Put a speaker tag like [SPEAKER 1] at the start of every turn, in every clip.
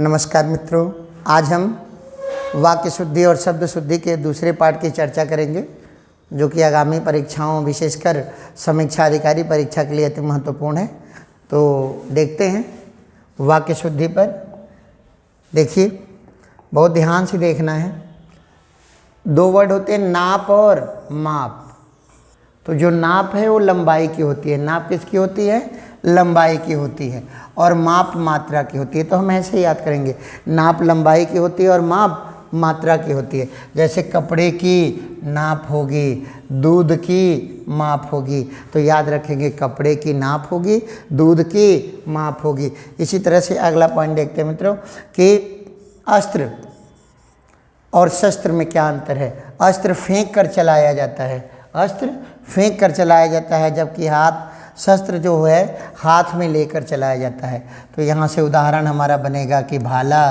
[SPEAKER 1] नमस्कार मित्रों, आज हम वाक्य शुद्धि और शब्द शुद्धि के दूसरे पार्ट की चर्चा करेंगे, जो कि आगामी परीक्षाओं विशेषकर समीक्षा अधिकारी परीक्षा के लिए अति महत्वपूर्ण है। तो देखते हैं वाक्य शुद्धि पर। देखिए, बहुत ध्यान से देखना है। दो वर्ड होते हैं, नाप और माप। तो जो नाप है वो लंबाई की होती है। नाप किसकी होती है? लंबाई की होती है। और माप मात्रा की होती है। तो हम ऐसे याद करेंगे, नाप लंबाई की होती है और माप मात्रा की होती है। जैसे कपड़े की नाप होगी, दूध की माप होगी। तो याद रखेंगे, कपड़े की नाप होगी, दूध की माप होगी। इसी तरह से अगला पॉइंट देखते हैं मित्रों कि अस्त्र और शस्त्र में क्या अंतर है। अस्त्र फेंक कर चलाया जाता है, अस्त्र फेंक कर चलाया जाता है, जबकि शस्त्र जो है हाथ में लेकर चलाया जाता है। तो यहाँ से उदाहरण हमारा बनेगा कि भाला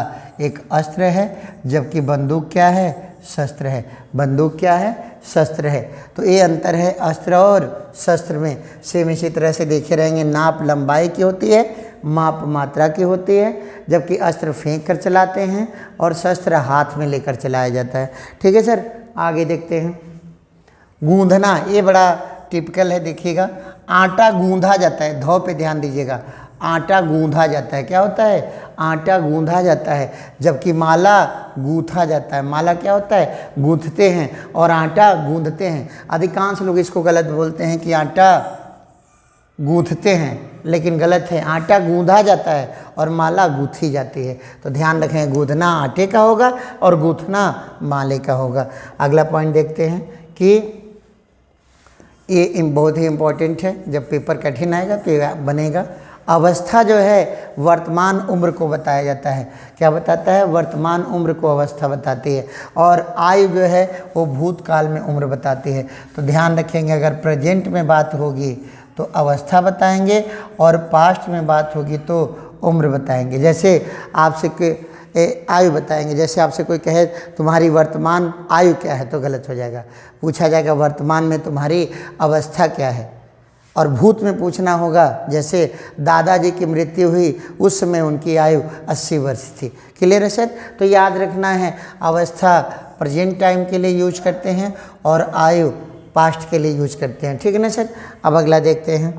[SPEAKER 1] एक अस्त्र है, जबकि बंदूक क्या है? शस्त्र है। बंदूक क्या है? शस्त्र है। तो ये अंतर है अस्त्र और शस्त्र में। सेम इसी तरह से देखे रहेंगे, नाप लंबाई की होती है, माप मात्रा की होती है, जबकि अस्त्र फेंक कर चलाते हैं और शस्त्र हाथ में लेकर चलाया जाता है। ठीक है सर, आगे देखते हैं। गूंधना, ये बड़ा टिपिकल है। देखिएगा, आटा गूंधा जाता है। धौ पे ध्यान दीजिएगा, आटा गूंधा जाता है। क्या होता है? आटा गूंधा जाता है, जबकि माला गूंथा जाता है। माला क्या होता है? गूंथते हैं, और आटा गूंधते हैं। अधिकांश लोग इसको गलत बोलते हैं कि आटा गूंथते हैं, लेकिन गलत है। आटा गूंधा जाता है और माला गूंथी जाती है। तो ध्यान रखें, गूंधना आटे का होगा और गूंथना माले का होगा। अगला पॉइंट देखते हैं कि ये बहुत ही इम्पोर्टेंट है। जब पेपर कठिन आएगा तो ये बनेगा। अवस्था जो है वर्तमान उम्र को बताया जाता है। क्या बताता है? वर्तमान उम्र को अवस्था बताती है। और आयु जो है वो भूतकाल में उम्र बताती है। तो ध्यान रखेंगे, अगर प्रेजेंट में बात होगी तो अवस्था बताएंगे, और पास्ट में बात होगी तो उम्र बताएंगे। जैसे आपसे आयु बताएंगे। जैसे आपसे कोई कहे तुम्हारी वर्तमान आयु क्या है, तो गलत हो जाएगा। पूछा जाएगा वर्तमान में तुम्हारी अवस्था क्या है। और भूत में पूछना होगा, जैसे दादाजी की मृत्यु हुई उस समय उनकी आयु 80 वर्ष थी। क्लियर है सर? तो याद रखना है, अवस्था प्रेजेंट टाइम के लिए यूज करते हैं और आयु पास्ट के लिए यूज करते हैं। ठीक है ना सर? अब अगला देखते हैं,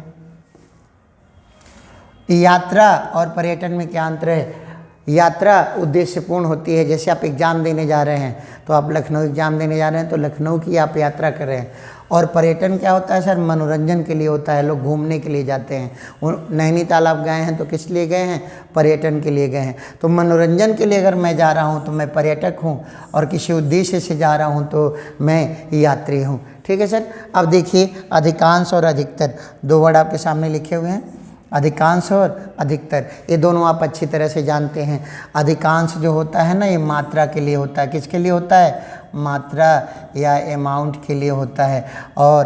[SPEAKER 1] यात्रा और पर्यटन में क्या अंतर है। यात्रा उद्देश्यपूर्ण होती है। जैसे आप एग्ज़ाम देने जा रहे हैं, तो आप लखनऊ एग्ज़ाम देने जा रहे हैं, तो लखनऊ की आप यात्रा कर रहे हैं। और पर्यटन क्या होता है सर? मनोरंजन के लिए होता है। लोग घूमने के लिए जाते हैं। नैनीताल आप गए हैं तो किस लिए गए हैं? पर्यटन के लिए गए हैं। तो मनोरंजन के लिए अगर मैं जा रहा हूँ तो मैं पर्यटक हूँ, और किसी उद्देश्य से जा रहा हूँ तो मैं यात्री हूँ। ठीक है सर? अब देखिए, अधिकांश और अधिकतर, दो वर्ड आपके सामने लिखे हुए हैं, अधिकांश और अधिकतर। ये दोनों आप अच्छी तरह से जानते हैं। अधिकांश जो होता है ना, ये मात्रा के लिए होता है। किसके लिए होता है? मात्रा या अमाउंट के लिए होता है। और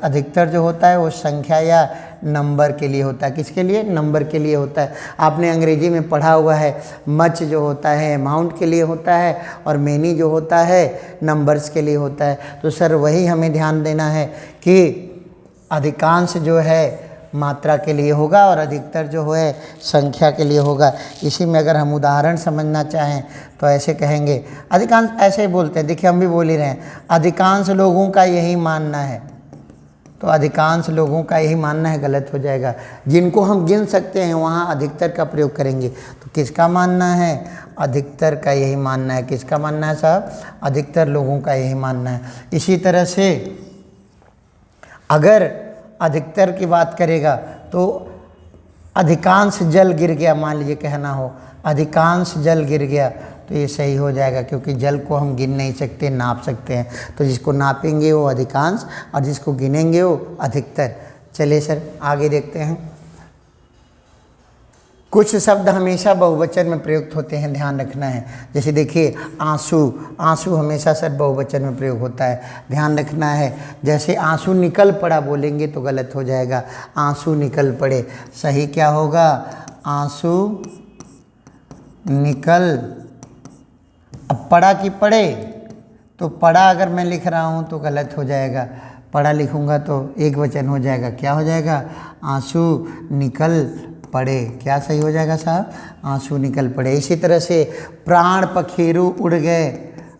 [SPEAKER 1] अधिकतर जो होता है वो संख्या या नंबर के लिए होता है। किसके लिए? नंबर के लिए होता है। आपने अंग्रेजी में पढ़ा हुआ है, मच जो होता है अमाउंट के लिए होता है, और मैनी जो होता है नंबर्स के लिए होता है। तो सर वही हमें ध्यान देना है कि अधिकांश जो है मात्रा के लिए होगा और अधिकतर जो है संख्या के लिए होगा। इसी में अगर हम उदाहरण समझना चाहें तो ऐसे कहेंगे, अधिकांश ऐसे ही बोलते हैं। देखिए, हम भी बोल ही रहे हैं, अधिकांश लोगों का यही मानना है। तो अधिकांश लोगों का यही मानना है गलत हो जाएगा। जिनको हम गिन सकते हैं वहाँ अधिकतर का प्रयोग करेंगे। तो किसका मानना है? अधिकतर का यही मानना है। किसका मानना है साहब? अधिकतर लोगों का यही मानना है। इसी तरह से अगर अधिकतर की बात करेगा तो अधिकांश जल गिर गया, मान लीजिए कहना हो अधिकांश जल गिर गया, तो ये सही हो जाएगा, क्योंकि जल को हम गिन नहीं सकते, नाप सकते हैं। तो जिसको नापेंगे वो अधिकांश और जिसको गिनेंगे वो अधिकतर। चलिए सर, आगे देखते हैं। कुछ शब्द हमेशा बहुवचन में प्रयुक्त होते हैं, ध्यान रखना है। जैसे देखिए, आंसू, आंसू हमेशा सर बहुवचन में प्रयोग होता है, ध्यान रखना है। जैसे आंसू निकल पड़ा बोलेंगे तो गलत हो जाएगा, आंसू निकल पड़े। सही क्या होगा? आंसू निकल। अब पड़ा कि पड़े, तो पड़ा अगर मैं लिख रहा हूँ तो गलत हो जाएगा। पड़ा लिखूँगा तो एक वचन हो जाएगा। क्या हो जाएगा? आंसू निकल पड़े। क्या सही हो जाएगा साहब? आंसू निकल पड़े। इसी तरह से प्राण पखेरु उड़ गए,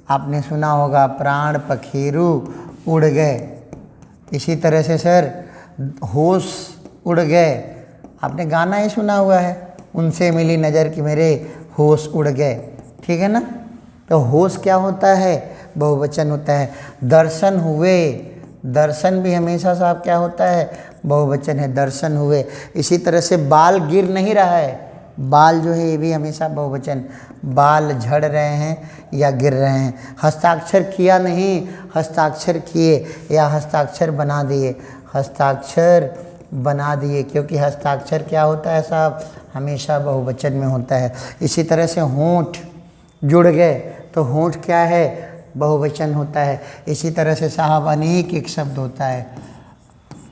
[SPEAKER 1] आपने सुना होगा प्राण पखेरु उड़ गए। इसी तरह से सर होश उड़ गए, आपने गाना ही सुना हुआ है, उनसे मिली नज़र कि मेरे होश उड़ गए। ठीक है ना? तो होश क्या होता है? बहुवचन होता है। दर्शन हुए, दर्शन भी हमेशा साहब क्या होता है? बहुवचन है, दर्शन हुए। इसी तरह से बाल गिर नहीं रहा है, बाल जो है ये भी हमेशा बहुवचन, बाल झड़ रहे हैं या गिर रहे हैं। हस्ताक्षर किया नहीं, हस्ताक्षर किए, या हस्ताक्षर बना दिए, हस्ताक्षर बना दिए, क्योंकि हस्ताक्षर क्या होता है साहब? हमेशा बहुवचन में होता है। इसी तरह से होंठ जुड़ गए, तो होंठ क्या है? बहुवचन होता है। इसी तरह से साहब अनेक एक शब्द होता है,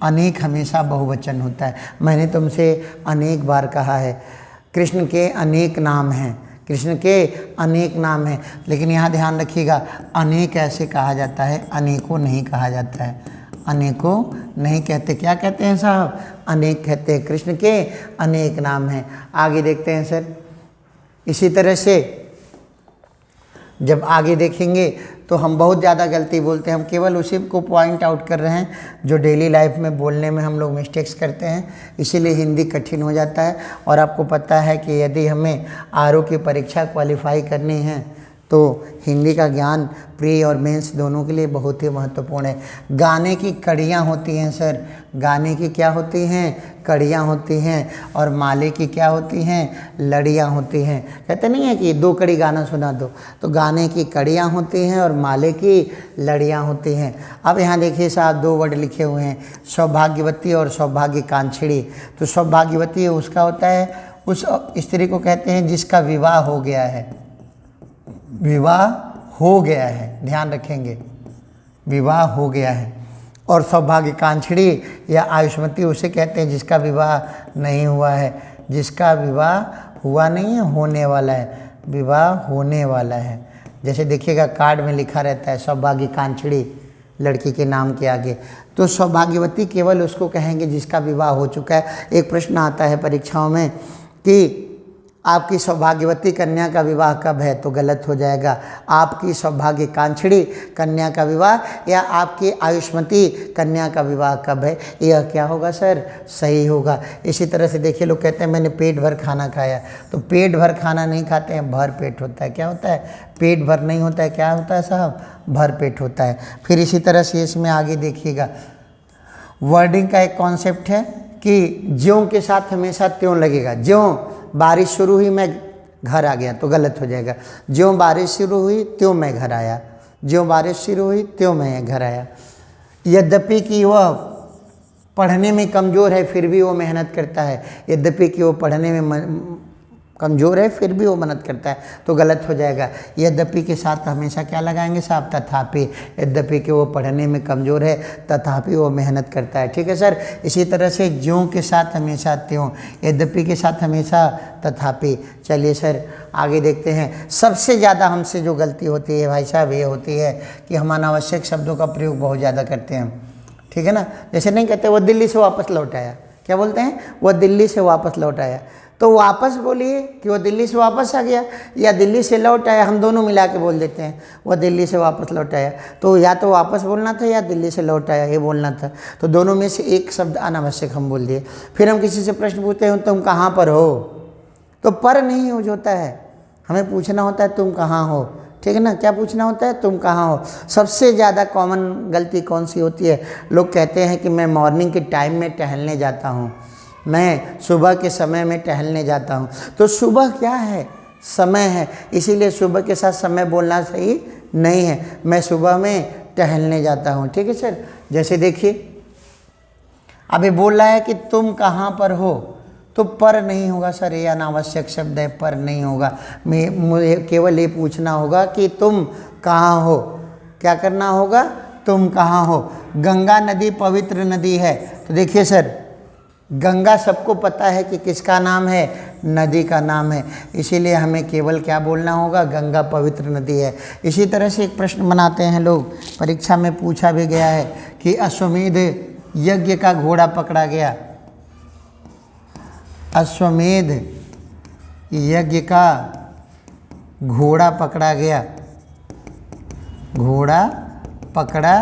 [SPEAKER 1] अनेक हमेशा बहुवचन होता है। मैंने तुमसे अनेक बार कहा है कृष्ण के अनेक नाम हैं, कृष्ण के अनेक नाम हैं, लेकिन यहाँ ध्यान रखिएगा अनेक ऐसे कहा जाता है, अनेकों नहीं कहा जाता है, अनेकों नहीं कहते। क्या कहते हैं साहब? अनेक कहते हैं। कृष्ण के अनेक नाम हैं। आगे देखते हैं सर। इसी तरह से जब आगे देखेंगे तो हम बहुत ज़्यादा गलती बोलते हैं, हम केवल उसी को पॉइंट आउट कर रहे हैं जो डेली लाइफ में बोलने में हम लोग मिस्टेक्स करते हैं, इसीलिए हिंदी कठिन हो जाता है। और आपको पता है कि यदि हमें आरओ की परीक्षा क्वालिफाई करनी है तो हिंदी का ज्ञान प्री और मेंस दोनों के लिए बहुत ही महत्वपूर्ण है। गाने की कड़ियाँ होती हैं सर, गाने की क्या होती हैं? कड़ियाँ होती हैं। और माले की क्या होती हैं? लड़ियाँ होती हैं। कहते नहीं है कि 2 कड़ी गाना सुना दो, तो गाने की कड़ियाँ होती हैं और माले की लड़ियाँ होती हैं। अब यहाँ देखिए साहब 2 वर्ड लिखे हुए हैं, सौभाग्यवती और सौभाग्य कांक्षिणी। तो सौभाग्यवती उसका होता है, उस स्त्री को कहते हैं जिसका विवाह हो गया है, विवाह हो गया है, ध्यान रखेंगे, विवाह हो गया है। और सौभाग्यकांक्षिणी या आयुष्मती उसे कहते हैं जिसका विवाह नहीं हुआ है, जिसका विवाह हुआ नहीं है, होने वाला है, विवाह होने वाला है। जैसे देखिएगा कार्ड में लिखा रहता है सौभाग्यकांक्षिणी लड़की के नाम के आगे, तो सौभाग्यवती केवल उसको कहेंगे जिसका विवाह हो चुका है। एक प्रश्न आता है परीक्षाओं में कि आपकी सौभाग्यवती कन्या का विवाह कब है? तो गलत हो जाएगा। आपकी सौभाग्यकांक्षिणी कन्या का विवाह या आपकी आयुष्मती कन्या का विवाह कब है? यह क्या होगा सर? सही होगा। इसी तरह से देखिए लोग कहते हैं मैंने पेट भर खाना खाया, तो पेट भर खाना नहीं खाते हैं, भर पेट होता है। क्या होता है? पेट भर नहीं होता है, क्या होता है साहब? भर पेट होता है। फिर इसी तरह से इसमें आगे देखिएगा वर्डिंग का एक कॉन्सेप्ट है कि ज्यों के साथ हमेशा त्यों लगेगा। ज्यों बारिश शुरू हुई मैं घर आ गया, तो गलत हो जाएगा। ज्यों बारिश शुरू हुई त्यों मैं घर आया, ज्यों बारिश शुरू हुई त्यों मैं घर आया। यद्यपि कि वह पढ़ने में कमज़ोर है फिर भी वो मेहनत करता है, यद्यपि कि वो पढ़ने में कमज़ोर है फिर भी वो मेहनत करता है, तो गलत हो जाएगा। यद्यपि के साथ हमेशा क्या लगाएंगे साहब? तथापि। यद्यपि कि वो पढ़ने में कमज़ोर है तथापि वो मेहनत करता है। ठीक है सर। इसी तरह से ज्यों के साथ हमेशा त्यों, यद्यपि के साथ हमेशा तथापि। चलिए सर आगे देखते हैं। सबसे ज़्यादा हमसे जो गलती होती है भाई साहब ये होती है कि हम अनावश्यक शब्दों का प्रयोग बहुत ज़्यादा करते हैं। ठीक है ना? जैसे नहीं कहते वो दिल्ली से वापस लौट आया, क्या बोलते हैं? वो दिल्ली से वापस लौट आया, तो वापस बोलिए कि वो दिल्ली से वापस आ गया या दिल्ली से लौट आया, हम दोनों मिला के बोल देते हैं। वो दिल्ली से वापस लौट आया, तो या तो वापस बोलना था या दिल्ली से लौट आया ये बोलना था, तो दोनों में से एक शब्द अनावश्यक हम बोल दिए। फिर हम किसी से प्रश्न पूछते हैं तुम कहाँ पर हो, तो पर नहीं यूज होता है, हमें पूछना होता है तुम कहाँ हो। ठीक है ना? क्या पूछना होता है? तुम कहाँ हो। सबसे ज़्यादा कॉमन गलती कौन सी होती है? लोग कहते हैं कि मैं मॉर्निंग के टाइम में टहलने जाता हूँ, मैं सुबह के समय में टहलने जाता हूँ। तो सुबह क्या है? समय है, इसीलिए सुबह के साथ समय बोलना सही नहीं है। मैं सुबह में टहलने जाता हूँ। ठीक है सर। जैसे देखिए अभी बोल रहा है कि तुम कहाँ पर हो, तो पर नहीं होगा सर, ये अनावश्यक शब्द है, पर नहीं होगा। मुझे केवल ये पूछना होगा कि तुम कहाँ हो। क्या करना होगा? तुम कहाँ हो। गंगा नदी पवित्र नदी है, तो देखिए सर गंगा सबको पता है कि किसका नाम है? नदी का नाम है, इसीलिए हमें केवल क्या बोलना होगा? गंगा पवित्र नदी है। इसी तरह से एक प्रश्न बनाते हैं लोग, परीक्षा में पूछा भी गया है कि अश्वमेध यज्ञ का घोड़ा पकड़ा गया, अश्वमेध यज्ञ का घोड़ा पकड़ा गया, घोड़ा पकड़ा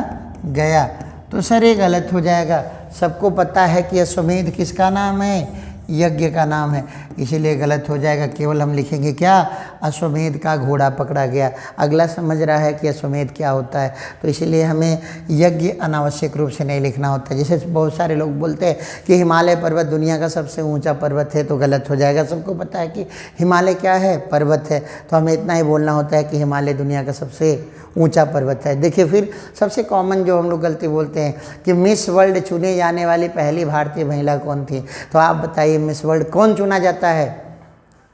[SPEAKER 1] गया। तो सर ये गलत हो जाएगा। सबको पता है कि अश्वमेध किसका नाम है, यज्ञ का नाम है, इसीलिए गलत हो जाएगा। केवल हम लिखेंगे क्या, अश्वमेध का घोड़ा पकड़ा गया। अगला समझ रहा है कि अश्वमेध क्या होता है, तो इसीलिए हमें यज्ञ अनावश्यक रूप से नहीं लिखना होता है। जैसे बहुत सारे लोग बोलते हैं कि हिमालय पर्वत दुनिया का सबसे ऊंचा पर्वत है, तो गलत हो जाएगा। सबको पता है कि हिमालय क्या है, पर्वत है, तो हमें इतना ही बोलना होता है कि हिमालय दुनिया का सबसे ऊंचा पर्वत है। देखिए फिर सबसे कॉमन जो हम लोग गलती बोलते हैं कि मिस वर्ल्ड चुने जाने वाली पहली भारतीय महिला कौन थी, तो आप बताइए मिस वर्ल्ड कौन चुना जाता है,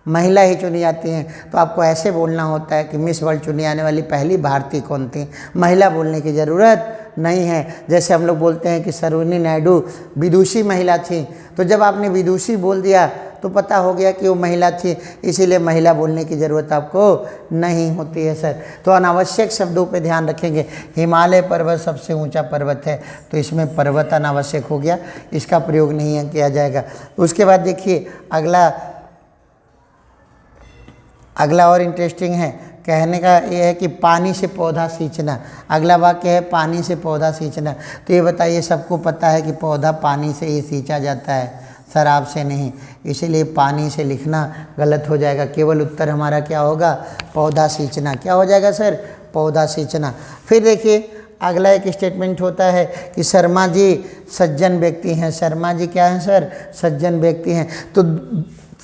[SPEAKER 1] महिला ही चुनी जाती हैं। तो आपको ऐसे बोलना होता है कि मिस वर्ल्ड चुनी जाने वाली पहली भारतीय कौन थी, महिला बोलने की ज़रूरत नहीं है। जैसे हम लोग बोलते हैं कि सरोजिनी नायडू विदुषी महिला थी, तो जब आपने विदुषी बोल दिया तो पता हो गया कि वो महिला थी, इसीलिए महिला बोलने की ज़रूरत आपको नहीं होती है सर। तो अनावश्यक शब्दों पे ध्यान रखेंगे। हिमालय पर्वत सबसे ऊंचा पर्वत है, तो इसमें पर्वत अनावश्यक हो गया, इसका प्रयोग नहीं किया जाएगा। उसके बाद देखिए अगला और इंटरेस्टिंग है। कहने का ये है कि पानी से पौधा सींचना। अगला वाक्य है पानी से पौधा सींचना। तो ये बताइए, सबको पता है कि पौधा पानी से ही सींचा जाता है, शराब से नहीं, इसीलिए पानी से लिखना गलत हो जाएगा। केवल उत्तर हमारा क्या होगा, पौधा सींचना। क्या हो जाएगा सर, पौधा सींचना। फिर देखिए अगला एक स्टेटमेंट होता है कि शर्मा जी सज्जन व्यक्ति हैं। शर्मा जी क्या हैं सर, सज्जन व्यक्ति हैं। तो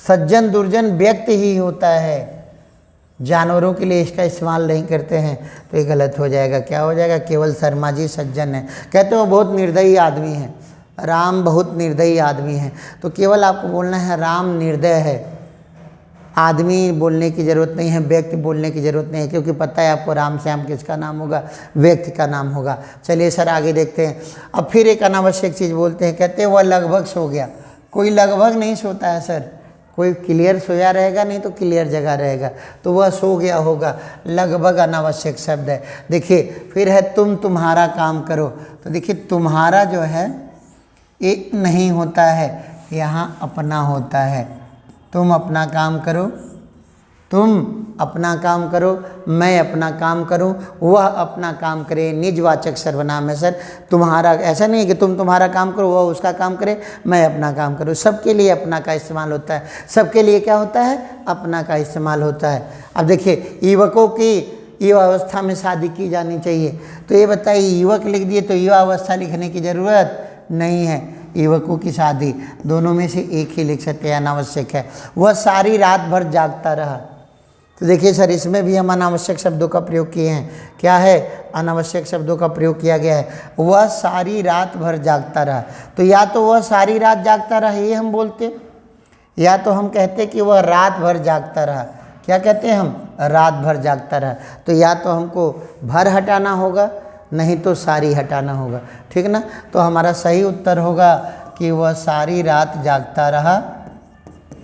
[SPEAKER 1] सज्जन दुर्जन व्यक्ति ही होता है, जानवरों के लिए इसका इस्तेमाल नहीं करते हैं, तो ये गलत हो जाएगा। क्या हो जाएगा, केवल शर्मा जी सज्जन हैं। कहते हो बहुत निर्दयी आदमी हैं, राम बहुत निर्दयी आदमी है, तो केवल आपको बोलना है राम निर्दय है। आदमी बोलने की ज़रूरत नहीं है, व्यक्ति बोलने की ज़रूरत नहीं है, क्योंकि पता है आपको राम श्याम किसका नाम होगा, व्यक्ति का नाम होगा। चलिए सर आगे देखते हैं। अब फिर एक अनावश्यक चीज़ बोलते हैं, कहते हैं वह लगभग सो गया। कोई लगभग नहीं सोता है सर, कोई क्लियर सोया रहेगा नहीं तो क्लियर जगह रहेगा, तो वह सो गया होगा। लगभग अनावश्यक शब्द है। देखिए फिर है तुम्हारा काम करो। तो देखिए तुम्हारा जो है एक नहीं होता है, यहाँ अपना होता है। तुम अपना काम करो, तुम अपना काम करो, मैं अपना काम करूं, वह अपना काम करे, निजवाचक सर्वनाम है सर। तुम्हारा ऐसा नहीं है कि तुम तुम्हारा काम करो, वह उसका काम करे, मैं अपना काम करूं। सबके लिए अपना का इस्तेमाल होता है। सबके लिए क्या होता है, अपना का इस्तेमाल होता है। अब देखिए युवकों की युवा अवस्था में शादी की जानी चाहिए, तो ये बताइए युवक लिख दिए तो युवा अवस्था लिखने की ज़रूरत नहीं है। युवकों की शादी, दोनों में से एक ही लिख सकते हैं, अनावश्यक है। वह सारी रात भर जागता रहा। तो देखिए सर इसमें भी हम अनावश्यक शब्दों का प्रयोग किए हैं। क्या है, अनावश्यक शब्दों का प्रयोग किया गया है। वह सारी रात भर जागता रहा। तो या तो वह सारी रात जागता रहा ये हम बोलते, या तो हम कहते कि वह रात भर जागता रहा। क्या कहते हैं हम, रात भर जागता रहा। तो या तो हमको भर हटाना होगा, नहीं तो सारी हटाना होगा, ठीक ना। तो हमारा सही उत्तर होगा कि वह सारी रात जागता रहा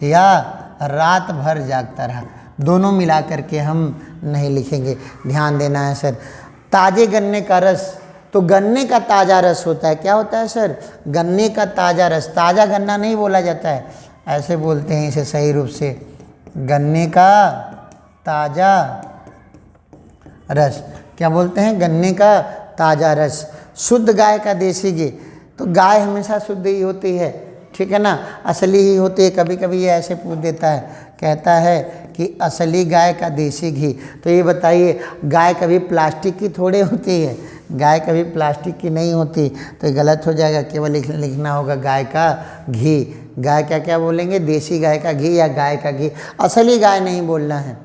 [SPEAKER 1] या रात भर जागता रहा। दोनों मिला करके हम नहीं लिखेंगे, ध्यान देना है सर। ताजे गन्ने का रस, तो गन्ने का ताज़ा रस होता है। क्या होता है सर, गन्ने का ताज़ा रस। ताज़ा गन्ना नहीं बोला जाता है, ऐसे बोलते हैं इसे सही रूप से, गन्ने का ताज़ा रस। क्या बोलते हैं, गन्ने का ताज़ा रस। शुद्ध गाय का देसी घी, तो गाय हमेशा शुद्ध ही होती है, ठीक है ना, असली ही होती है। कभी कभी ये ऐसे पूछ देता है, कहता है कि असली गाय का देसी घी। तो ये बताइए गाय कभी प्लास्टिक की थोड़े होती है, गाय कभी प्लास्टिक की नहीं होती, तो ये गलत हो जाएगा। केवल लिखना होगा गाय का घी। गाय क्या क्या बोलेंगे, देसी गाय का घी या गाय का घी। असली गाय नहीं बोलना है।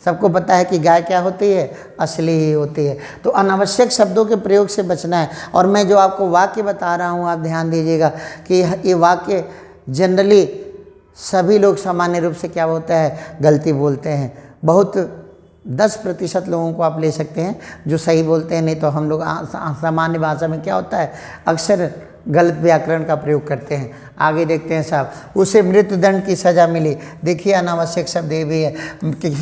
[SPEAKER 1] सबको पता है कि गाय क्या होती है, असली ही होती है। तो अनावश्यक शब्दों के प्रयोग से बचना है। और मैं जो आपको वाक्य बता रहा हूँ आप ध्यान दीजिएगा कि ये वाक्य जनरली सभी लोग सामान्य रूप से क्या होता है, गलती बोलते हैं। बहुत 10% लोगों को आप ले सकते हैं जो सही बोलते हैं, नहीं तो हम लोग सामान्य भाषा में क्या होता है, अक्सर गलत व्याकरण का प्रयोग करते हैं। आगे देखते हैं साहब, उसे मृत्युदंड की सज़ा मिली। देखिए अनावश्यक शब्द ये भी है।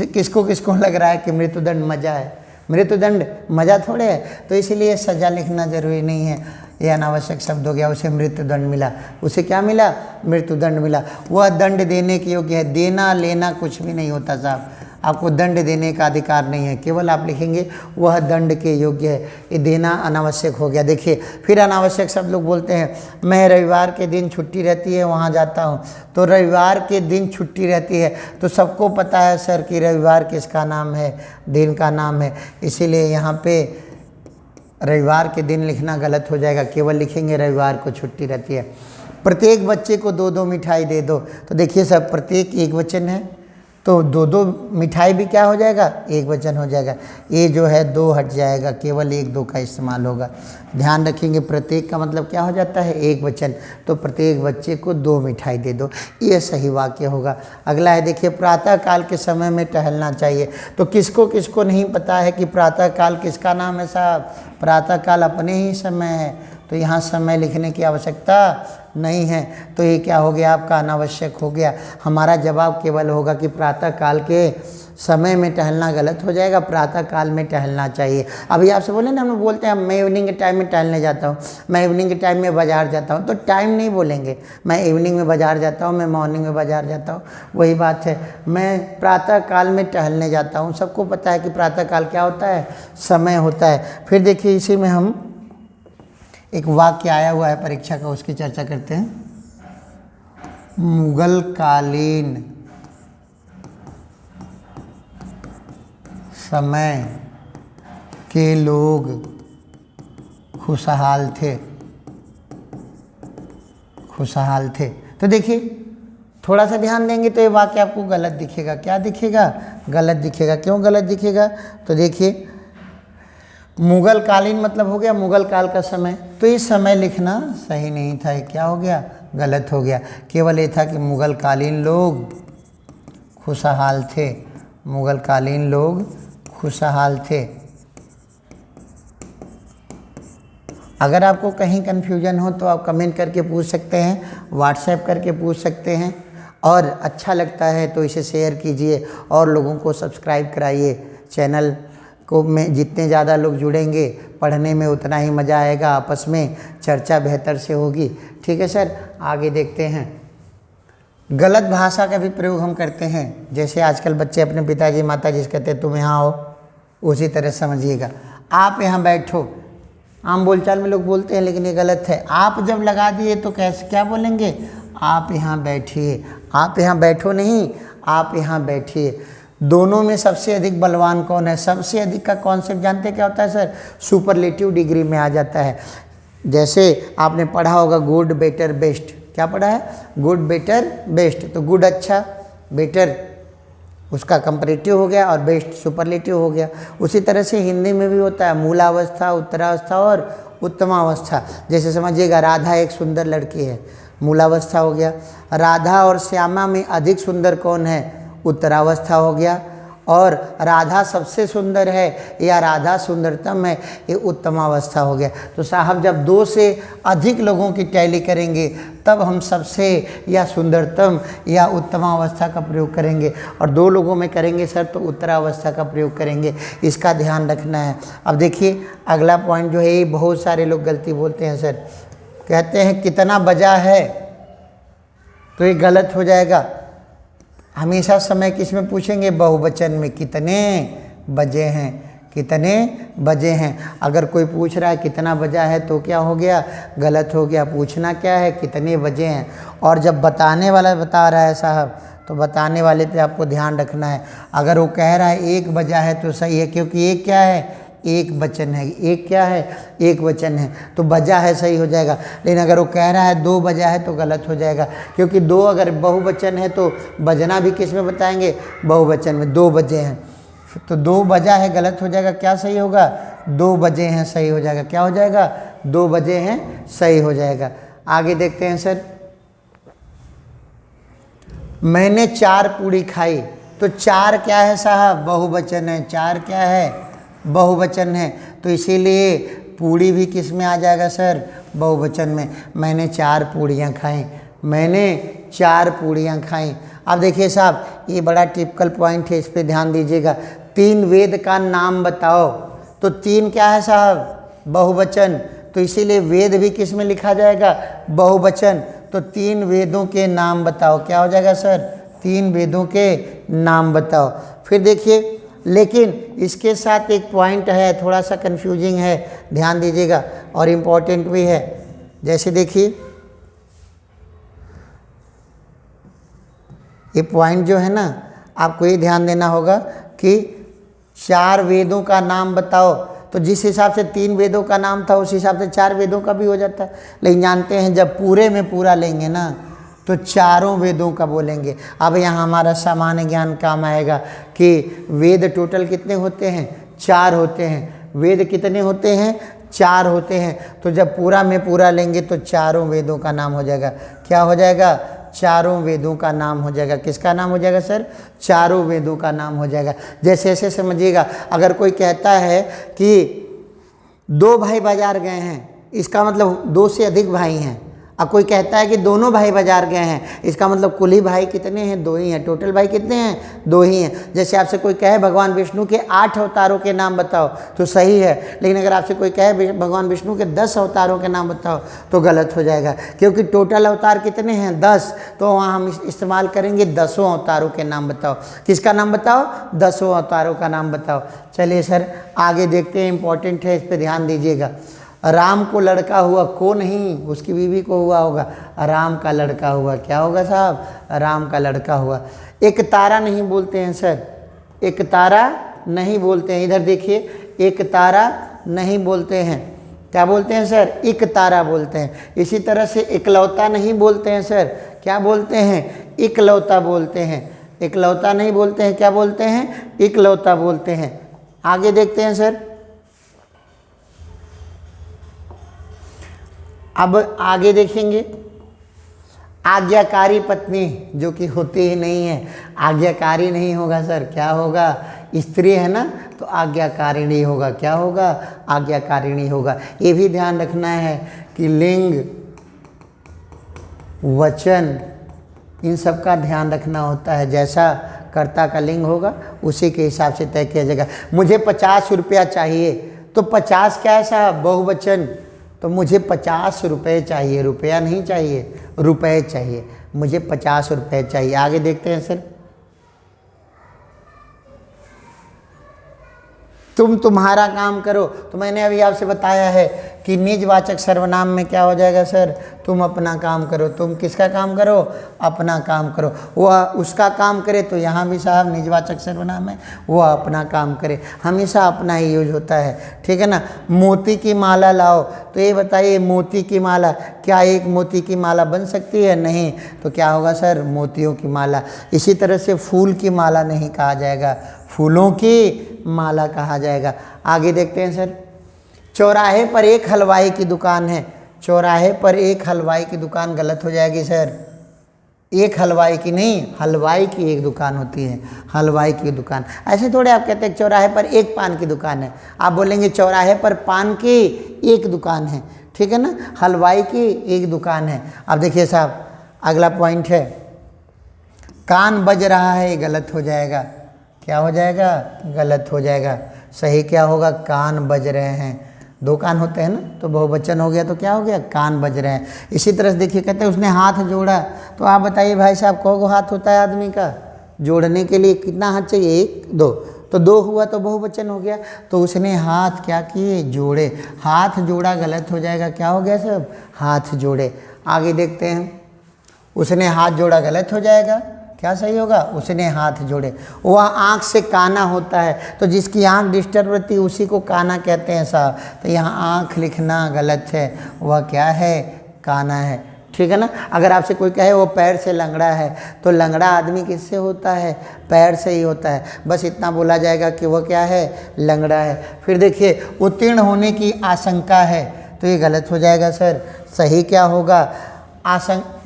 [SPEAKER 1] किसको किसको लग रहा है कि मृत्युदंड मज़ा है, मृत्युदंड मज़ा थोड़े है, तो इसीलिए सज़ा लिखना जरूरी नहीं है। ये अनावश्यक शब्द हो गया, उसे मृत्युदंड मिला। उसे क्या मिला? मृत्युदंड मिला। वह दंड देने के योग्य है। देना लेना कुछ भी नहीं होता साहब, आपको दंड देने का अधिकार नहीं है, केवल आप लिखेंगे वह दंड के योग्य है। ये देना अनावश्यक हो गया। देखिए फिर अनावश्यक शब्द लोग बोलते हैं, मैं रविवार के दिन छुट्टी रहती है वहाँ जाता हूँ। तो रविवार के दिन छुट्टी रहती है तो सबको पता है सर कि रविवार किसका नाम है? दिन का नाम है। इसीलिए यहाँ पे रविवार के दिन लिखना गलत हो जाएगा, केवल लिखेंगे रविवार को छुट्टी रहती है। प्रत्येक बच्चे को 2-2 मिठाई दे दो। तो देखिए सब प्रत्येक एक वचन है तो 2-2 मिठाई भी क्या हो जाएगा? एक वचन हो जाएगा। ये जो है 2 हट जाएगा, केवल 1-2 का इस्तेमाल होगा। ध्यान रखेंगे प्रत्येक का मतलब क्या हो जाता है? एक वचन। तो प्रत्येक बच्चे को 2 मिठाई दे दो, ये सही वाक्य होगा। अगला है देखिए, प्रातः काल के समय में टहलना चाहिए। तो किसको किसको नहीं पता है कि प्रातः काल किसका नाम है साहब? प्रातः काल अपने ही समय है, तो यहाँ समय लिखने की आवश्यकता नहीं है। तो ये क्या हो गया? आपका अनावश्यक हो गया। हमारा जवाब केवल होगा कि प्रातः काल के समय में टहलना गलत हो जाएगा, प्रातः काल में टहलना चाहिए। अभी आपसे बोले ना, हम लोग बोलते हैं मैं इवनिंग के टाइम में टहलने जाता हूँ, मैं इवनिंग के टाइम में बाज़ार जाता हूँ। तो टाइम नहीं बोलेंगे, मैं इवनिंग में बाज़ार जाता हूँ, मैं मॉर्निंग में बाज़ार जाता हूँ। वही बात है, मैं प्रातः काल में टहलने जाता हूँ। सबको पता है कि प्रातः काल क्या होता है? समय होता है। फिर देखिए इसी में हम एक वाक्य आया हुआ है परीक्षा का, उसकी चर्चा करते हैं। मुगल कालीन समय के लोग खुशहाल थे। खुशहाल थे। तो देखिए थोड़ा सा ध्यान देंगे तो ये वाक्य आपको गलत दिखेगा। क्या दिखेगा? गलत दिखेगा। क्यों गलत दिखेगा? तो देखिए मुगल कालीन मतलब हो गया मुगल काल का समय, तो ये समय लिखना सही नहीं था। ये क्या हो गया? गलत हो गया। केवल ये था कि मुगल कालीन लोग खुशहाल थे। मुगल कालीन लोग खुशहाल थे। अगर आपको कहीं कन्फ्यूजन हो तो आप कमेंट करके पूछ सकते हैं, व्हाट्सएप करके पूछ सकते हैं, और अच्छा लगता है तो इसे शेयर कीजिए और लोगों को सब्सक्राइब कराइए। चैनल को में जितने ज़्यादा लोग जुड़ेंगे पढ़ने में उतना ही मज़ा आएगा, आपस में चर्चा बेहतर से होगी। ठीक है सर, आगे देखते हैं। गलत भाषा का भी प्रयोग हम करते हैं, जैसे आजकल बच्चे अपने पिताजी माताजी से कहते हैं तुम यहाँ आओ, उसी तरह समझिएगा। आप यहाँ बैठो, आम बोलचाल में लोग बोलते हैं, लेकिन ये गलत है। आप जब लगा दिए तो कैसे क्या बोलेंगे? आप यहाँ बैठिए। आप यहाँ बैठो नहीं, आप यहाँ बैठिए। दोनों में सबसे अधिक बलवान कौन है? सबसे अधिक का कॉन्सेप्ट जानते क्या होता है सर? सुपरलेटिव डिग्री में आ जाता है। जैसे आपने पढ़ा होगा गुड बेटर बेस्ट। क्या पढ़ा है? Good better best. तो गुड अच्छा, बेटर उसका कंपैरेटिव हो गया और बेस्ट सुपरलेटिव हो गया। उसी तरह से हिंदी में भी होता है मूलावस्था, उत्तरावस्था और उत्तमावस्था। जैसे समझिएगा राधा एक सुंदर लड़की है, मूलावस्था हो गया। राधा और श्यामा में अधिक सुंदर कौन है? उत्तरावस्था हो गया। और राधा सबसे सुंदर है या राधा सुंदरतम है, ये उत्तमावस्था हो गया। तो साहब जब 2 से अधिक लोगों की टैली करेंगे तब हम सबसे या सुंदरतम या उत्तमावस्था का प्रयोग करेंगे, और 2 लोगों में करेंगे सर तो उत्तरावस्था का प्रयोग करेंगे। इसका ध्यान रखना है। अब देखिए अगला पॉइंट जो है, ये बहुत सारे लोग गलती बोलते हैं सर, कहते हैं कितना बजा है, तो ये गलत हो जाएगा। हमेशा समय किस में पूछेंगे? बहुवचन में। कितने बजे हैं, कितने बजे हैं। अगर कोई पूछ रहा है कितना बजा है तो क्या हो गया? गलत हो गया। पूछना क्या है? कितने बजे हैं। और जब बताने वाला बता रहा है साहब, तो बताने वाले पे आपको ध्यान रखना है। अगर वो कह रहा है 1 बजा है तो सही है, क्योंकि एक क्या है? एक वचन है। एक क्या है? एक वचन है, तो बजा है सही हो जाएगा। लेकिन अगर वो कह रहा है 2 बजा है तो गलत हो जाएगा, क्योंकि 2 अगर बहुवचन है तो बजना भी किस में बताएंगे? बहुवचन में। 2 बजे हैं तो 2 बजा है गलत हो जाएगा। क्या सही होगा? 2 बजे हैं सही हो जाएगा। क्या हो जाएगा? 2 बजे हैं सही हो जाएगा। आगे देखते हैं सर। मैंने 4 पूड़ी खाई, तो 4 क्या है साहब? बहुवचन है। 4 क्या है? बहुवचन है। तो इसीलिए पूड़ी भी किस में आ जाएगा सर? बहुवचन में। मैंने 4 पूड़ियाँ खाई, मैंने 4 पूड़ियाँ खाई। अब देखिए साहब, ये बड़ा टिपिकल पॉइंट है, इस पे ध्यान दीजिएगा। 3 वेद का नाम बताओ, तो 3 क्या है साहब? बहुवचन। तो इसीलिए वेद भी किस में लिखा जाएगा, बहुवचन। तो 3 वेदों के नाम बताओ, क्या हो जाएगा सर, 3 वेदों के नाम बताओ। फिर देखिए, लेकिन इसके साथ एक पॉइंट है, थोड़ा सा कंफ्यूजिंग है, ध्यान दीजिएगा, और इम्पोर्टेंट भी है। जैसे देखिए, ये पॉइंट जो है ना, आपको ये ध्यान देना होगा कि 4 वेदों का नाम बताओ, तो जिस हिसाब से 3 वेदों का नाम था उस हिसाब से 4 वेदों का भी हो जाता है। लेकिन जानते हैं जब पूरे में पूरा लेंगे ना तो चारों वेदों का बोलेंगे। अब यहाँ हमारा सामान्य ज्ञान काम आएगा कि वेद टोटल कितने होते हैं, 4 होते हैं। वेद कितने होते हैं, 4 होते हैं। तो जब पूरा में पूरा लेंगे तो चारों वेदों का नाम हो जाएगा। क्या हो जाएगा, चारों वेदों का नाम हो जाएगा। किसका नाम हो जाएगा सर, चारों वेदों का नाम हो जाएगा। जैसे ऐसे समझिएगा, अगर कोई कहता है कि 2 भाई बाजार गए हैं, इसका मतलब 2 से अधिक भाई हैं। अब कोई कहता है कि दोनों भाई बाजार गए हैं, इसका मतलब कुल ही भाई कितने हैं, 2 ही हैं। टोटल भाई कितने हैं, 2 ही हैं। जैसे आपसे कोई कहे भगवान विष्णु के 8 अवतारों के नाम बताओ तो सही है, लेकिन अगर आपसे कोई कहे भगवान विष्णु के 10 अवतारों के नाम बताओ तो गलत हो जाएगा, क्योंकि टोटल अवतार कितने हैं, 10। तो वहाँ हम इस्तेमाल करेंगे 10 अवतारों के नाम बताओ। किसका नाम बताओ, 10 अवतारों का नाम बताओ। चलिए सर आगे देखते हैं, इंपॉर्टेंट है, इस पर ध्यान दीजिएगा। राम को लड़का हुआ, को नहीं, उसकी बीवी को हुआ होगा। राम का लड़का हुआ, क्या होगा साहब, राम का लड़का हुआ। एक तारा नहीं बोलते हैं सर, एक तारा नहीं बोलते हैं। इधर देखिए, एक तारा नहीं बोलते हैं, क्या बोलते हैं सर, एक तारा बोलते हैं। इसी तरह से इकलौता नहीं बोलते हैं सर, क्या बोलते हैं, इकलौता बोलते हैं। इकलौता नहीं बोलते हैं, क्या बोलते हैं, इकलौता बोलते हैं। आगे देखते हैं सर, अब आगे देखेंगे, आज्ञाकारी पत्नी जो कि होती ही नहीं है, आज्ञाकारी नहीं होगा सर, क्या होगा, स्त्री है ना तो आज्ञाकारिणी होगा। क्या होगा, आज्ञाकारिणी होगा। ये भी ध्यान रखना है कि लिंग, वचन, इन सब का ध्यान रखना होता है। जैसा कर्ता का लिंग होगा उसी के हिसाब से तय किया जाएगा। मुझे 50 रुपया चाहिए, तो 50 क्या है साहब, बहुवचन। तो मुझे 50 रुपये चाहिए, रुपया नहीं चाहिए, रुपये चाहिए। मुझे 50 रुपये चाहिए। आगे देखते हैं सर, तुम तुम्हारा काम करो। तो मैंने अभी आपसे बताया है कि निजवाचक सर्वनाम में क्या हो जाएगा सर, तुम अपना काम करो। तुम किसका काम करो, अपना काम करो। वह उसका काम करे, तो यहाँ भी साहब निजवाचक सर्वनाम है, वह अपना काम करे। हमेशा अपना ही यूज होता है, ठीक है ना। मोती की माला लाओ, तो ये बताइए मोती की माला, क्या एक मोती की माला बन सकती है, नहीं। तो क्या होगा सर, मोतियों की माला। इसी तरह से फूल की माला नहीं कहा जाएगा, फूलों की माला कहा जाएगा। आगे देखते हैं सर, चौराहे पर एक हलवाई की दुकान है। चौराहे पर एक हलवाई की दुकान गलत हो जाएगी सर, एक हलवाई की नहीं, हलवाई की एक दुकान होती है, हलवाई की दुकान। ऐसे थोड़े आप कहते हैं चौराहे पर एक पान की दुकान है, आप बोलेंगे चौराहे पर पान की एक दुकान है, ठीक है ना, हलवाई की एक दुकान है। अब देखिए साहब, अगला पॉइंट है, कान बज रहा है, ये गलत हो जाएगा। क्या हो जाएगा, गलत हो जाएगा। सही क्या होगा, कान बज रहे हैं। 2 कान होते हैं ना, तो बहुवचन हो गया, तो क्या हो गया, कान बज रहे हैं। इसी तरह से देखिए, कहते हैं उसने हाथ जोड़ा। तो आप बताइए भाई साहब, कौ हाथ होता है आदमी का, जोड़ने के लिए कितना हाथ चाहिए, 1 2, तो 2 हुआ तो बहुवचन हो गया। तो उसने हाथ क्या किए, जोड़े। हाथ जोड़ा गलत हो जाएगा, क्या हो गया सब, हाथ जोड़े। आगे देखते हैं, उसने हाथ जोड़ा गलत हो जाएगा, क्या सही होगा, उसने हाथ जोड़े। वह आँख से काना होता है, तो जिसकी आँख डिस्टर्ब रहती है उसी को काना कहते हैं साहब। तो यहाँ आँख लिखना गलत है, वह क्या है, काना है, ठीक है ना। अगर आपसे कोई कहे वो पैर से लंगड़ा है, तो लंगड़ा आदमी किससे होता है, पैर से ही होता है। बस इतना बोला जाएगा कि वह क्या है, लंगड़ा है। फिर देखिए, उत्तीर्ण होने की आशंका है, तो ये गलत हो जाएगा सर। सही क्या होगा,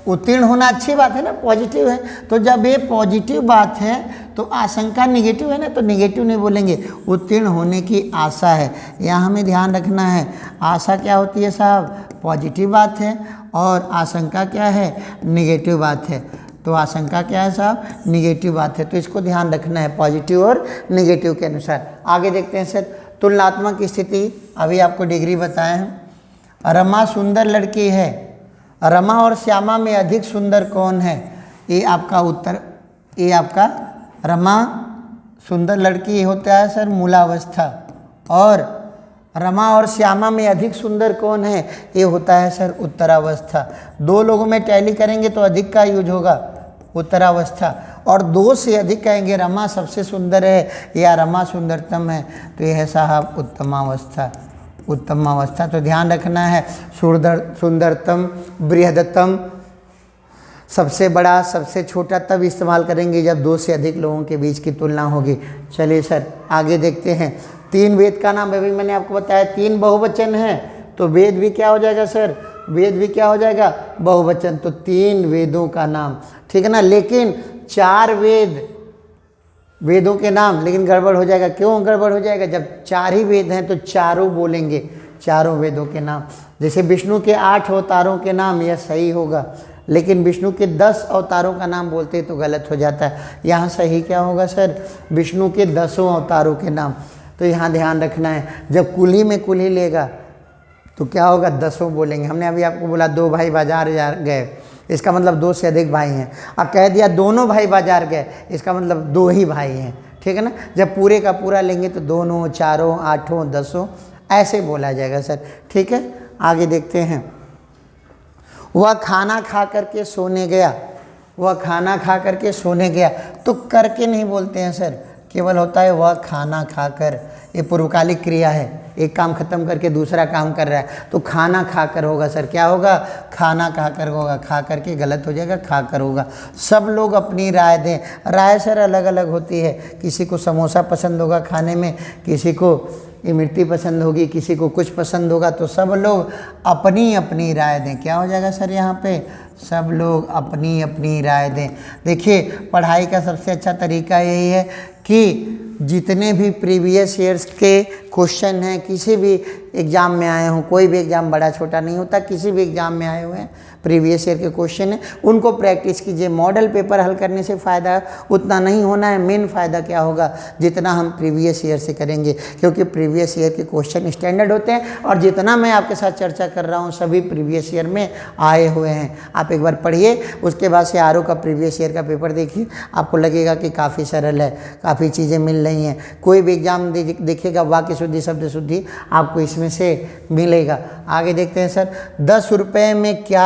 [SPEAKER 1] उत्तीर्ण होना अच्छी बात है ना, पॉजिटिव है। तो जब ये पॉजिटिव बात है तो आशंका निगेटिव है ना, तो निगेटिव नहीं बोलेंगे, उत्तीर्ण होने की आशा है। यहाँ हमें ध्यान रखना है, आशा क्या होती है साहब, पॉजिटिव बात है, और आशंका क्या है, निगेटिव बात है। तो आशंका क्या है साहब, निगेटिव बात है। तो इसको ध्यान रखना है, पॉजिटिव और निगेटिव के अनुसार। आगे देखते हैं सर, तुलनात्मक स्थिति, अभी आपको डिग्री बताए हैं। रमा सुंदर लड़की है। रमा और श्यामा में अधिक सुंदर कौन है? ये आपका उत्तर, ये आपका रमा सुंदर लड़की होता है सर मूलावस्था, और रमा और श्यामा में अधिक सुंदर कौन है? ये होता है सर उत्तरावस्था। दो लोगों में टैली करेंगे तो अधिक का यूज होगा उत्तरावस्था, और दो से अधिक कहेंगे रमा सबसे सुंदर है या रमा सुंदरतम है, तो यह है साहब उत्तमावस्था। उत्तमावस्था तो ध्यान रखना है, सुंदरतम, बृहदतम, सबसे बड़ा, सबसे छोटा तब इस्तेमाल करेंगे जब दो से अधिक लोगों के बीच की तुलना होगी। चलिए सर आगे देखते हैं। तीन वेद का नाम अभी मैंने आपको बताया, तीन बहुवचन है तो वेद भी क्या हो जाएगा सर? वेद भी क्या हो जाएगा? बहुवचन। तो तीन वेदों का नाम, ठीक है ना। लेकिन चार वेदों के नाम, लेकिन गड़बड़ हो जाएगा। क्यों गड़बड़ हो जाएगा? जब चार ही वेद हैं तो चारों बोलेंगे, चारों वेदों के नाम। जैसे विष्णु के 8 अवतारों के नाम, यह सही होगा, लेकिन विष्णु के 10 अवतारों का नाम बोलते तो गलत हो जाता है। यहाँ सही क्या होगा सर? विष्णु के 10 अवतारों के नाम। तो यहाँ ध्यान रखना है, जब कुल्ही में कुल्ही लेगा तो क्या होगा? 10 बोलेंगे। हमने अभी आपको बोला 2 भाई बाजार गए, इसका मतलब 2 से अधिक भाई हैं। अब कह दिया दोनों भाई बाजार गए, इसका मतलब 2 ही भाई हैं, ठीक है ना। जब पूरे का पूरा लेंगे तो दोनों, चारों, 8, 10 ऐसे बोला जाएगा सर, ठीक है। आगे देखते हैं। वह खाना खा करके सोने गया, वह खाना खा करके सोने गया, तो करके नहीं बोलते हैं सर, केवल होता है वह खाना खाकर। ये पूर्वकालिक क्रिया है, एक काम खत्म करके दूसरा काम कर रहा है, तो खाना खाकर होगा सर। क्या होगा? खाना खाकर होगा, खा करके गलत हो जाएगा, खाकर होगा। सब लोग अपनी राय दें। राय सर अलग अलग होती है, किसी को समोसा पसंद होगा खाने में, किसी को इमरती पसंद होगी, किसी को कुछ पसंद होगा, तो सब लोग अपनी अपनी राय दें। क्या हो जाएगा सर यहाँ पे? सब लोग अपनी अपनी राय दें। देखिए पढ़ाई का सबसे अच्छा तरीका यही है कि जितने भी प्रीवियस ईयर्स के क्वेश्चन हैं, किसी भी एग्ज़ाम में आए हों, कोई भी एग्ज़ाम बड़ा छोटा नहीं होता, किसी भी एग्ज़ाम में आए हुए हैं प्रीवियस ईयर के क्वेश्चन हैं, उनको प्रैक्टिस कीजिए। मॉडल पेपर हल करने से फ़ायदा उतना नहीं होना है, मेन फ़ायदा क्या होगा? जितना हम प्रीवियस ईयर से करेंगे, क्योंकि प्रीवियस ईयर के क्वेश्चन स्टैंडर्ड होते हैं, और जितना मैं आपके साथ चर्चा कर रहा हूँ सभी प्रीवियस ईयर में आए हुए हैं। आप एक बार पढ़िए, उसके बाद से आरओ का प्रीवियस ईयर का पेपर देखिए, आपको लगेगा कि काफ़ी सरल है, काफ़ी चीज़ें मिल रही हैं। कोई भी एग्जाम देखिएगा, वाक्य शुद्धि, शब्द शुद्धि आपको इसमें से मिलेगा। आगे देखते हैं सर। 10 रुपये में क्या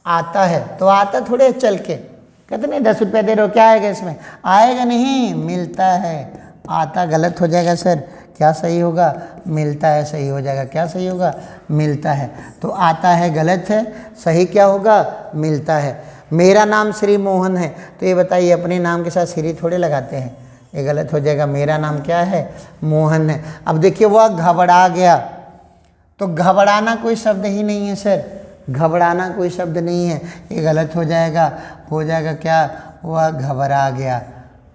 [SPEAKER 1] आता है? तो आता थोड़े चल के, कहते नहीं 10 रुपये दे रहे हो, क्या आएगा इसमें? आएगा नहीं, मिलता है। आता गलत हो जाएगा सर, क्या सही होगा? मिलता है सही हो जाएगा। क्या सही होगा? मिलता है। तो आता है गलत है, सही क्या होगा? मिलता है। मेरा नाम श्री मोहन है, तो ये बताइए अपने नाम के साथ श्री थोड़े लगाते हैं, ये गलत हो जाएगा। मेरा नाम क्या है? मोहन है। अब देखिए वह घबरा गया, तो घबराना कोई शब्द ही नहीं है सर, घबराना कोई शब्द नहीं है, ये गलत हो जाएगा। हो जाएगा क्या? वह घबरा गया।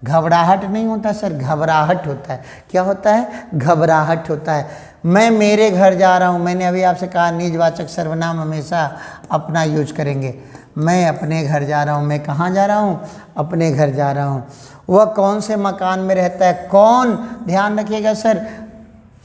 [SPEAKER 1] घबराहट नहीं होता सर, घबराहट होता है। क्या होता है? घबराहट होता है। मैं मेरे घर जा रहा हूँ, मैंने अभी आपसे कहा निजवाचक सर्वनाम हमेशा अपना यूज करेंगे। मैं अपने घर जा रहा हूँ, मैं कहाँ जा रहा हूँ? अपने घर जा रहा हूँ। वह कौन से मकान में रहता है? कौन, ध्यान रखिएगा सर,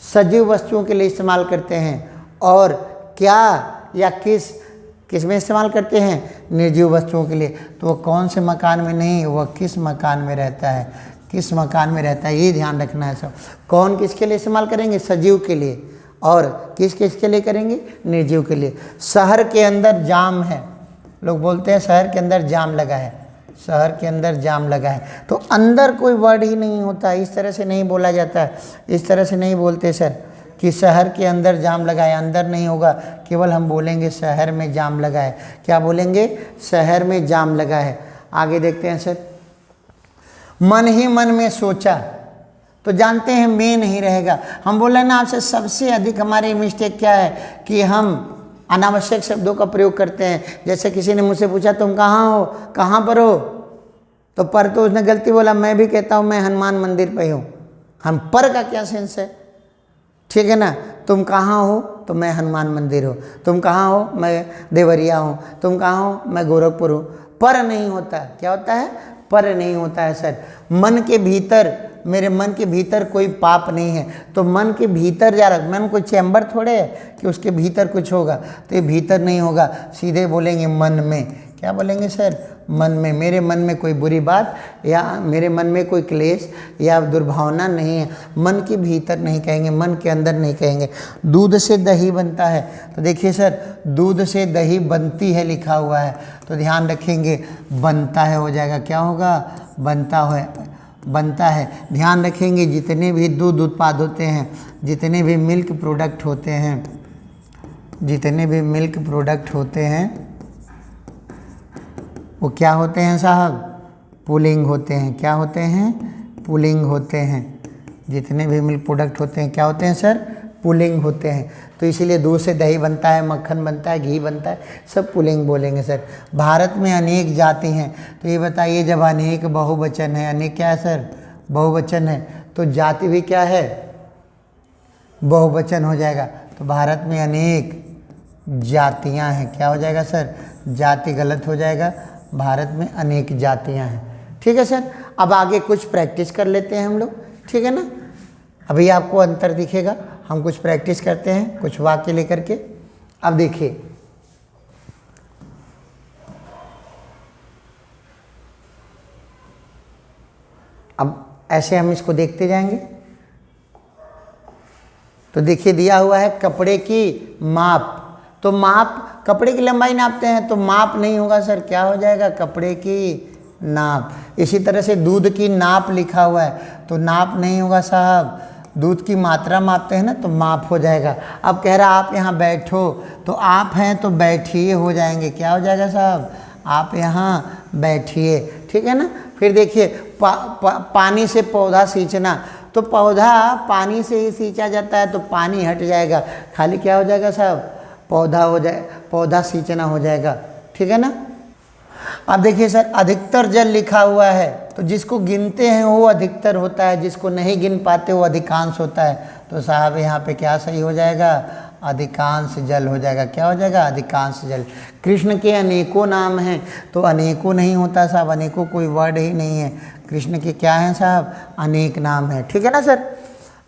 [SPEAKER 1] सजीव वस्तुओं के लिए इस्तेमाल करते हैं, और क्या या किस में इस्तेमाल करते हैं? निर्जीव वस्तुओं के लिए। तो वह कौन से मकान में नहीं, वह किस मकान में रहता है, किस मकान में रहता है, ये ध्यान रखना है सब। कौन किसके लिए इस्तेमाल करेंगे? सजीव के लिए। और किस के लिए करेंगे? निर्जीव के लिए। शहर के अंदर जाम है, लोग बोलते हैं शहर के अंदर जाम लगा है, शहर के अंदर जाम लगा है, तो अंदर कोई वर्ड ही नहीं होता, इस तरह से नहीं बोला जाता है, इस तरह से नहीं बोलते सर कि शहर के अंदर जाम लगा है, अंदर नहीं होगा, केवल हम बोलेंगे शहर में जाम लगा है। क्या बोलेंगे? शहर में जाम लगा है। आगे देखते हैं सर। मन ही मन में सोचा, तो जानते हैं में नहीं रहेगा। हम बोले ना आपसे सबसे अधिक हमारी मिस्टेक क्या है कि हम अनावश्यक शब्दों का प्रयोग करते हैं। जैसे किसी ने मुझसे पूछा तुम कहाँ हो, कहाँ पर हो, तो पर तो उसने गलती बोला, मैं भी कहता हूँ मैं हनुमान मंदिर पे हूँ। हम पर का क्या सेंस है? ठीक है ना। तुम कहाँ हो, तो मैं हनुमान मंदिर हूँ। तुम कहाँ हो, मैं देवरिया हूँ। तुम कहाँ हो, मैं गोरखपुर हूँ। पर नहीं होता। क्या होता है? पर नहीं होता है सर। मन के भीतर मेरे मन के भीतर कोई पाप नहीं है। तो मन के भीतर जा रहा, मन कोई चैम्बर थोड़े है कि उसके भीतर कुछ होगा, तो ये भीतर नहीं होगा, सीधे बोलेंगे मन में। क्या बोलेंगे सर? मन में। मेरे मन में कोई बुरी बात या मेरे मन में कोई क्लेश या दुर्भावना नहीं है, मन के भीतर नहीं कहेंगे, मन के अंदर नहीं कहेंगे। दूध से दही बनता है, तो देखिए सर, दूध से दही बनती है लिखा हुआ है, तो ध्यान रखेंगे बनता है हो जाएगा, क्या होगा? बनता है। ध्यान रखेंगे जितने भी दूध उत्पाद होते हैं, जितने भी मिल्क प्रोडक्ट होते हैं, जितने भी मिल्क प्रोडक्ट होते हैं वो क्या होते हैं साहब? पुलिंग होते हैं। क्या होते हैं? पुलिंग होते हैं। जितने भी मिल्क प्रोडक्ट होते हैं क्या होते हैं सर? पुलिंग होते हैं। तो इसीलिए दूध से दही बनता है, मक्खन बनता है, घी बनता है, सब पुलिंग बोलेंगे सर। भारत में अनेक जाति हैं, तो ये बताइए जब अनेक बहुवचन है, अनेक क्या है सर? बहुवचन है, तो जाति भी क्या है? बहुवचन हो जाएगा। तो भारत में अनेक जातियां हैं, क्या हो जाएगा सर? जाति गलत हो जाएगा, भारत में अनेक जातियां हैं। ठीक है सर, अब आगे कुछ प्रैक्टिस कर लेते हैं हम लोग, ठीक है ना? अभी आपको अंतर दिखेगा, हम कुछ प्रैक्टिस करते हैं कुछ वाक्य लेकर के। अब देखिए, अब ऐसे हम इसको देखते जाएंगे। तो देखिए दिया हुआ है कपड़े की माप, तो माप कपड़े की लंबाई नापते हैं, तो माप नहीं होगा सर, क्या हो जाएगा? कपड़े की नाप। इसी तरह से दूध की नाप लिखा हुआ है, तो नाप नहीं होगा साहब, दूध की मात्रा मापते हैं ना, तो माप हो जाएगा। अब कह रहा आप यहाँ बैठो, तो आप हैं तो बैठिए हो जाएंगे, क्या हो जाएगा साहब? आप यहाँ बैठिए, ठीक है ना? फिर देखिए पानी से पौधा सींचना, तो पौधा पानी से ही सींचा जाता है, तो पानी हट जाएगा, खाली क्या हो जाएगा साहब? पौधा हो जाए, पौधा सींचना हो जाएगा, ठीक है ना? अब देखिए सर, अधिकतर जल लिखा हुआ है, तो जिसको गिनते हैं वो अधिकतर होता है, जिसको नहीं गिन पाते वो अधिकांश होता है। तो साहब यहाँ पे क्या सही हो जाएगा? अधिकांश जल हो जाएगा। क्या हो जाएगा? अधिकांश जल। कृष्ण के अनेकों नाम हैं, तो अनेकों नहीं होता साहब, अनेकों कोई वर्ड ही नहीं है, कृष्ण के क्या हैं साहब? अनेक नाम है, ठीक है ना सर?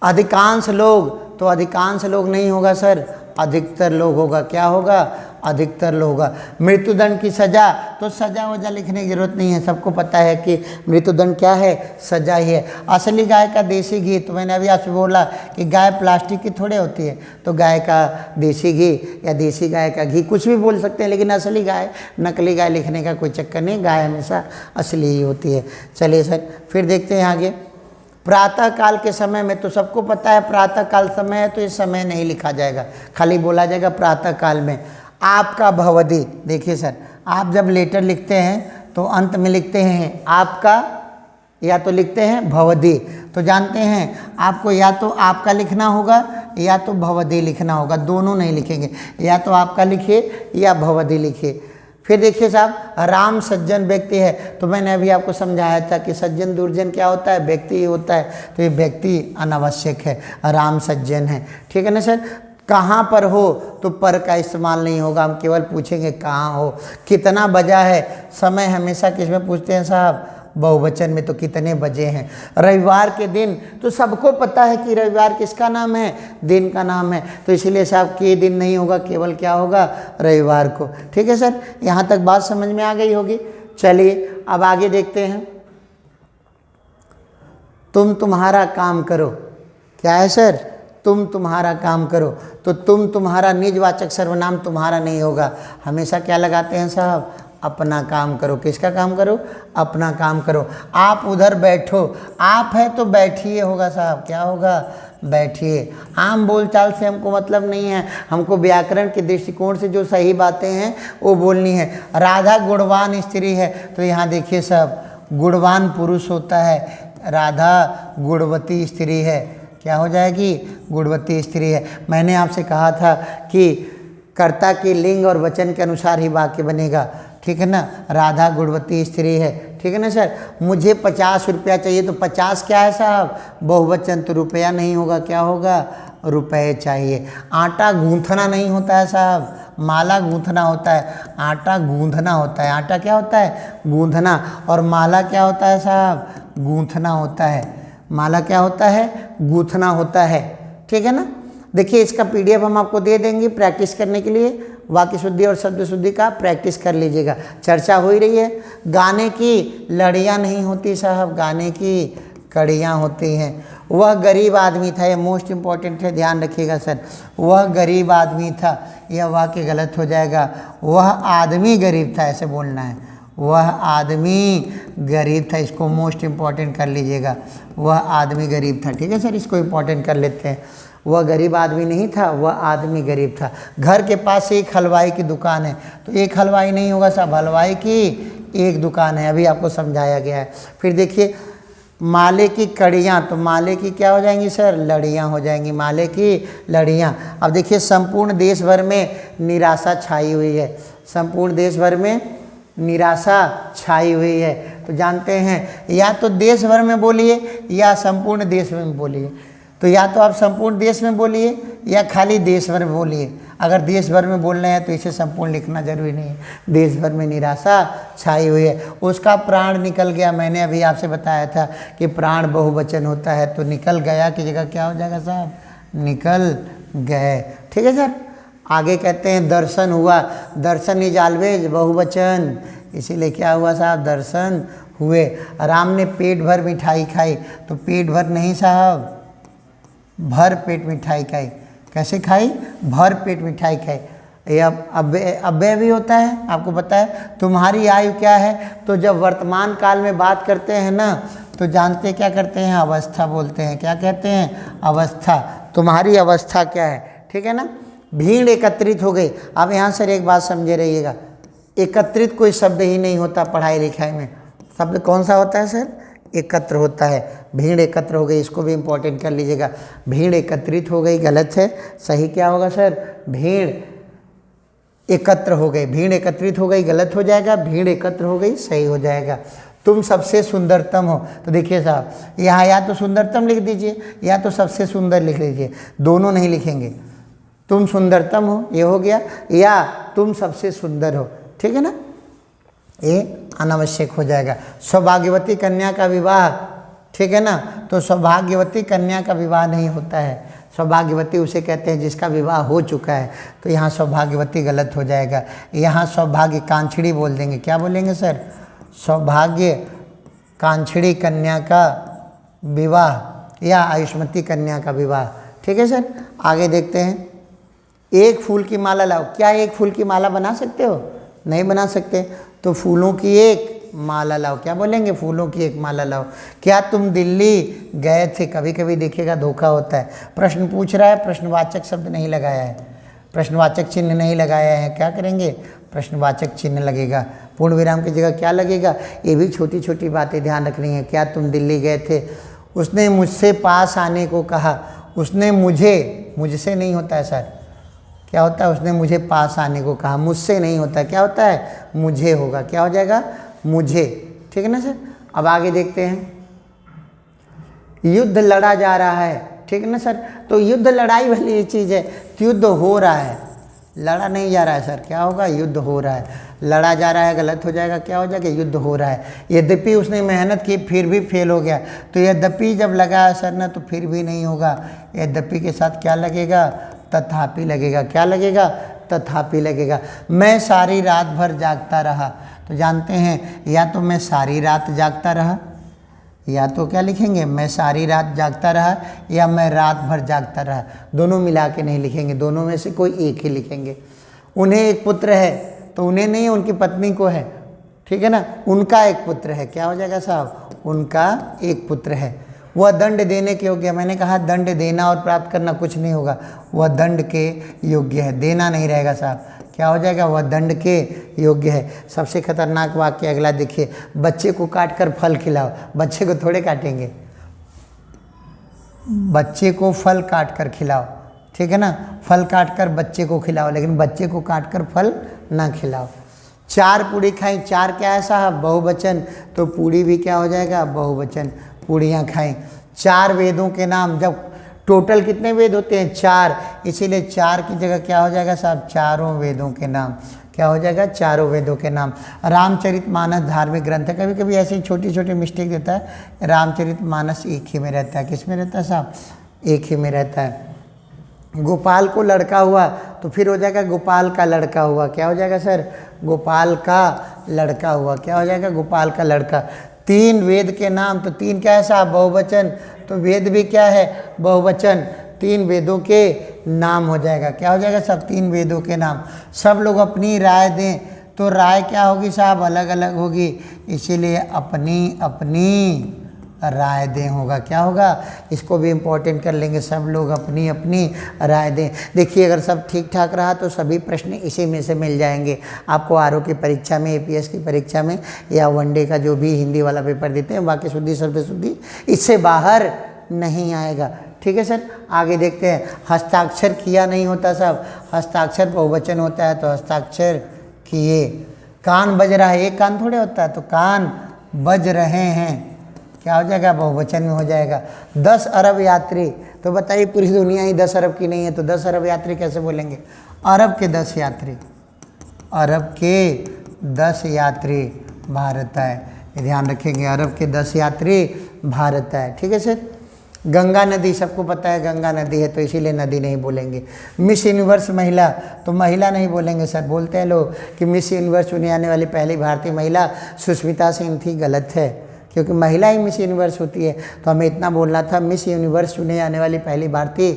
[SPEAKER 1] अधिकांश लोग, तो अधिकांश लोग नहीं होगा सर, अधिकतर लोग होगा, क्या होगा? अधिकतर लोग होगा। मृत्युदंड की सज़ा, तो सज़ा वजह लिखने की जरूरत नहीं है, सबको पता है कि मृत्युदंड क्या है? सज़ा ही है। असली गाय का देसी घी, तो मैंने अभी आपसे बोला कि गाय प्लास्टिक की थोड़े होती है, तो गाय का देसी घी या देसी गाय का घी कुछ भी बोल सकते हैं, लेकिन असली गाय, नकली गाय लिखने का कोई चक्कर नहीं, गाय हमेशा असली ही होती है। चलिए सर, फिर देखते हैं आगे। प्रातः काल के समय में, तो सबको पता है प्रातः काल समय है, तो ये समय नहीं लिखा जाएगा, खाली बोला जाएगा प्रातः काल में। आपका भवदी, देखिए सर, आप जब लेटर लिखते हैं तो अंत में लिखते हैं आपका, या तो लिखते हैं भवदी, तो जानते हैं आपको या तो आपका लिखना होगा या तो भवदी लिखना होगा, दोनों नहीं लिखेंगे, या तो आपका लिखिए या भवदी लिखिए। फिर देखिए साहब, राम सज्जन व्यक्ति है, तो मैंने अभी आपको समझाया था कि सज्जन दुर्जन क्या होता है? व्यक्ति ही होता है, तो ये व्यक्ति अनावश्यक है, राम सज्जन है, ठीक है ना सर? कहाँ पर हो, तो पर का इस्तेमाल नहीं होगा, हम केवल पूछेंगे कहाँ हो। कितना बजा है, समय हमेशा किस में पूछते हैं साहब? बहुवचन में, तो कितने बजे हैं। रविवार के दिन, तो सबको पता है कि रविवार किसका नाम है? दिन का नाम है, तो इसीलिए साहब के दिन नहीं होगा, केवल क्या होगा? रविवार को, ठीक है सर? यहाँ तक बात समझ में आ गई होगी। चलिए अब आगे देखते हैं। तुम तुम्हारा काम करो, क्या है सर? तुम तुम्हारा काम करो, तो तुम तुम्हारा निजवाचक सर्वनाम तुम्हारा नहीं होगा, हमेशा क्या लगाते हैं साहब? अपना काम करो। किसका काम करो? अपना काम करो। आप उधर बैठो, आप है तो बैठिए होगा साहब, क्या होगा? बैठिए। आम बोलचाल से हमको मतलब नहीं है, हमको व्याकरण के दृष्टिकोण से जो सही बातें हैं वो बोलनी है। राधा गुणवान स्त्री है, तो यहाँ देखिए साहब, गुणवान पुरुष होता है, राधा गुणवती स्त्री है, क्या हो जाएगी? गुणवती स्त्री है। मैंने आपसे कहा था कि कर्ता के लिंग और वचन के अनुसार ही वाक्य बनेगा, ठीक है ना? राधा गुणवती स्त्री है, ठीक है ना सर? मुझे 50 रुपया चाहिए, तो 50 क्या है साहब? बहुवचन, तो रुपया नहीं होगा, क्या होगा? रुपए चाहिए। आटा गूंथना नहीं होता है साहब, माला गूंथना होता है, आटा गूंथना होता है। आटा क्या होता है? गूंथना। और माला क्या होता है साहब? गूंथना होता है। माला क्या होता है? गूंथना होता है, ठीक है ना। देखिए इसका PDF हम आपको दे देंगे प्रैक्टिस करने के लिए। वाक्य शुद्धि और शब्द शुद्धि का प्रैक्टिस कर लीजिएगा। चर्चा हो ही रही है। गाने की लड़ियाँ नहीं होती साहब, गाने की कड़ियाँ होती हैं। वह गरीब आदमी था, ये मोस्ट इम्पॉर्टेंट है, ध्यान रखिएगा सर। वह गरीब आदमी था, यह वाक्य गलत हो जाएगा। वह आदमी गरीब था, ऐसे बोलना है। वह आदमी गरीब था, इसको मोस्ट इम्पॉर्टेंट कर लीजिएगा। वह आदमी गरीब था, ठीक है सर, इसको इम्पॉर्टेंट कर लेते हैं। वह गरीब आदमी नहीं था, वह आदमी गरीब था। घर के पास एक हलवाई की दुकान है, तो एक हलवाई नहीं होगा साहब, हलवाई की एक दुकान है, अभी आपको समझाया गया है। फिर देखिए माले की कड़ियाँ, तो माले की क्या हो जाएंगी सर? लड़ियाँ हो जाएंगी, माले की लड़ियाँ। अब देखिए संपूर्ण देश भर में निराशा छाई हुई है, संपूर्ण देश भर में निराशा छाई हुई है। तो जानते हैं या तो देश भर में बोलिए या संपूर्ण देश में बोलिए। तो या तो आप संपूर्ण देश में बोलिए या खाली देश भर में बोलिए। अगर देश भर में बोलना है तो इसे संपूर्ण लिखना जरूरी नहीं है। देश भर में निराशा छाई हुई है, उसका प्राण निकल गया। मैंने अभी आपसे बताया था कि प्राण बहुवचन होता है, तो निकल गया की जगह क्या हो जाएगा साहब? निकल गए, ठीक है सर। आगे कहते हैं दर्शन हुआ, दर्शन इज ऑलवेज बहुवचन, इसीलिए क्या हुआ साहब? दर्शन हुए। राम ने पेट भर मिठाई खाई, तो पेट भर नहीं साहब, भर पेट मिठाई खाई। कैसे खाई? भर पेट मिठाई खाई। ये अव्यय भी होता है, आपको पता है। तुम्हारी आयु क्या है? तो जब वर्तमान काल में बात करते हैं ना, तो जानते क्या करते हैं? अवस्था बोलते हैं। क्या कहते हैं? अवस्था। तुम्हारी अवस्था क्या है, ठीक है ना। भीड़ एकत्रित हो गई। अब यहाँ सर एक बात समझे रहिएगा, एकत्रित कोई शब्द ही नहीं होता पढ़ाई लिखाई में। शब्द कौन सा होता है सर? एकत्र होता है। भीड़ एकत्र हो गई, इसको भी इम्पोर्टेंट कर लीजिएगा। भीड़ एकत्रित हो गई गलत है, सही क्या होगा सर? भीड़ एकत्र हो गई, भीड़ एकत्रित हो गई गलत हो जाएगा, भीड़ एकत्र हो गई सही हो जाएगा। तुम सबसे सुंदरतम हो, तो देखिए साहब यहाँ या तो सुंदरतम लिख दीजिए या तो सबसे सुंदर लिख लीजिए, दोनों नहीं लिखेंगे। तुम सुंदरतम हो ये हो गया, या तुम सबसे सुंदर हो, ठीक है ना, ये अनावश्यक हो जाएगा। सौभाग्यवती कन्या का विवाह, ठीक है ना, तो सौभाग्यवती कन्या का विवाह नहीं होता है। सौभाग्यवती उसे कहते हैं जिसका विवाह हो चुका है, तो यहाँ सौभाग्यवती गलत हो जाएगा। यहाँ सौभाग्य कांछड़ी बोल देंगे। क्या बोलेंगे सर? सौभाग्य कांछड़ी कन्या का विवाह या आयुष्मती कन्या का विवाह, ठीक है सर। आगे देखते हैं। एक फूल की माला लाओ। क्या एक फूल की माला बना सकते हो? नहीं बना सकते, तो फूलों की एक माला लाओ। क्या बोलेंगे? फूलों की एक माला लाओ। क्या तुम दिल्ली गए थे? कभी कभी देखिएगा धोखा होता है, प्रश्न पूछ रहा है, प्रश्नवाचक शब्द नहीं लगाया है, प्रश्नवाचक चिन्ह नहीं लगाया है, क्या करेंगे? प्रश्नवाचक चिन्ह लगेगा। पूर्ण विराम की जगह क्या लगेगा? ये भी छोटी छोटी बातें ध्यान रखनी है। क्या तुम दिल्ली गए थे? उसने मुझसे पास आने को कहा। उसने मुझसे नहीं होता है सर, क्या होता है? उसने मुझे पास आने को कहा, मुझसे नहीं होता, क्या होता है? मुझे होगा। क्या हो जाएगा? मुझे, ठीक है ना सर। अब आगे देखते हैं। युद्ध लड़ा जा रहा है, ठीक है ना सर, तो युद्ध लड़ाई वाली चीज़ है, तो युद्ध हो रहा है, लड़ा नहीं जा रहा है सर। क्या होगा? युद्ध हो रहा है। लड़ा जा रहा है गलत हो जाएगा, क्या हो जाएगा? युद्ध हो रहा है। यद्यपि उसने मेहनत की फिर भी फेल हो गया, तो यद्यपि जब लगा सर ना तो फिर भी नहीं होगा। यद्यपि के साथ क्या लगेगा? तथापि लगेगा। क्या लगेगा? तथापि लगेगा। मैं सारी रात भर जागता रहा, तो जानते हैं या तो मैं सारी रात जागता रहा, या तो क्या लिखेंगे? मैं सारी रात जागता रहा, या मैं रात भर जागता रहा। दोनों मिला के नहीं लिखेंगे, दोनों में से कोई एक ही लिखेंगे। उन्हें एक पुत्र है, तो उन्हें नहीं, उनकी पत्नी को है, ठीक है ना। उनका एक पुत्र है, क्या हो जाएगा साहब? उनका एक पुत्र है। वह दंड देने के योग्य है। मैंने कहा दंड देना और प्राप्त करना कुछ नहीं होगा, वह दंड के योग्य है, देना नहीं रहेगा साहब। क्या हो जाएगा? वह दंड के योग्य है। सबसे खतरनाक वाक्य अगला देखिए। बच्चे को काट कर फल खिलाओ। बच्चे को थोड़े काटेंगे, बच्चे को फल काट कर खिलाओ, ठीक है ना। फल काट कर बच्चे को खिलाओ, लेकिन बच्चे को काट कर फल ना खिलाओ। 4 पूड़ी खाई। 4 क्या है साहब? बहुवचन, तो पूड़ी भी क्या हो जाएगा? बहुवचन, पूड़ियाँ खाएं। 4 वेदों के नाम। जब टोटल कितने वेद होते हैं? 4, इसीलिए 4 की जगह क्या हो जाएगा साहब? चारों वेदों के नाम। क्या हो जाएगा, चारों वेदों के नाम। रामचरितमानस धार्मिक ग्रंथ है, कभी कभी ऐसी छोटी छोटी मिस्टेक देता है। रामचरितमानस एक ही में रहता है, किस में रहता है साहब, एक ही में रहता है। गोपाल को लड़का हुआ तो फिर हो जाएगा गोपाल का लड़का हुआ, क्या हो जाएगा सर, गोपाल का लड़का हुआ, क्या हो जाएगा, गोपाल का लड़का। तीन वेद के नाम, तो तीन क्या है साहब, बहुवचन, तो वेद भी क्या है, बहुवचन। तीन वेदों के नाम हो जाएगा, क्या हो जाएगा सब, तीन वेदों के नाम। सब लोग अपनी राय दें, तो राय क्या होगी साहब, अलग अलग होगी, इसीलिए अपनी अपनी राय दें होगा, क्या होगा, इसको भी इम्पोर्टेंट कर लेंगे, सब लोग अपनी अपनी राय दें। देखिए अगर सब ठीक ठाक रहा तो सभी प्रश्न इसी में से मिल जाएंगे आपको, आरओ की परीक्षा में, एपीएस की परीक्षा में, या वनडे का जो भी हिंदी वाला पेपर देते हैं, वाक्य शुद्धि शब्द शुद्धि इससे बाहर नहीं आएगा। ठीक है सर, आगे देखते हैं। हस्ताक्षर किया नहीं होता साहब, हस्ताक्षर बहुवचन होता है, तो हस्ताक्षर किए। कान बज रहा है, एक कान थोड़े होता है, तो कान बज रहे हैं, क्या हो जाएगा, बहुवचन में हो जाएगा। 10 अरब यात्री, तो बताइए पूरी दुनिया ही 10 अरब की नहीं है, तो 10 अरब यात्री कैसे बोलेंगे, अरब के 10 यात्री, अरब के 10 यात्री भारत आए, ये ध्यान रखेंगे, अरब के 10 यात्री भारत आए। ठीक है सर। गंगा नदी, सबको पता है गंगा नदी है, तो इसीलिए नदी नहीं बोलेंगे। मिस यूनिवर्स महिला, तो महिला नहीं बोलेंगे सर, बोलते हैं लोग कि मिस यूनिवर्स चुनी जाने वाली पहली भारतीय महिला सुष्मिता सेन थी, गलत है, क्योंकि महिला ही मिस यूनिवर्स होती है, तो हमें इतना बोलना था, मिस यूनिवर्स चुने जाने वाली पहली भारतीय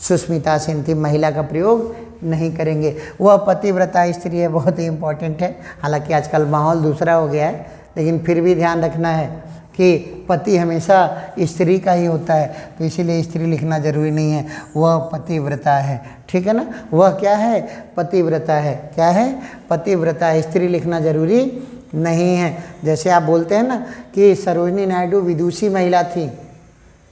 [SPEAKER 1] सुष्मिता सेन थी, महिला का प्रयोग नहीं करेंगे। वह पतिव्रता स्त्री है, बहुत ही इंपॉर्टेंट है, हालांकि आजकल माहौल दूसरा हो गया है, लेकिन फिर भी ध्यान रखना है कि पति हमेशा स्त्री का ही होता है, तो इसीलिए स्त्री लिखना जरूरी नहीं है, वह पतिव्रता है। ठीक है ना, वह क्या है, पतिव्रता है, क्या है, पतिव्रता है, स्त्री लिखना जरूरी नहीं है। जैसे आप बोलते हैं ना कि सरोजिनी नायडू विदुषी महिला थी,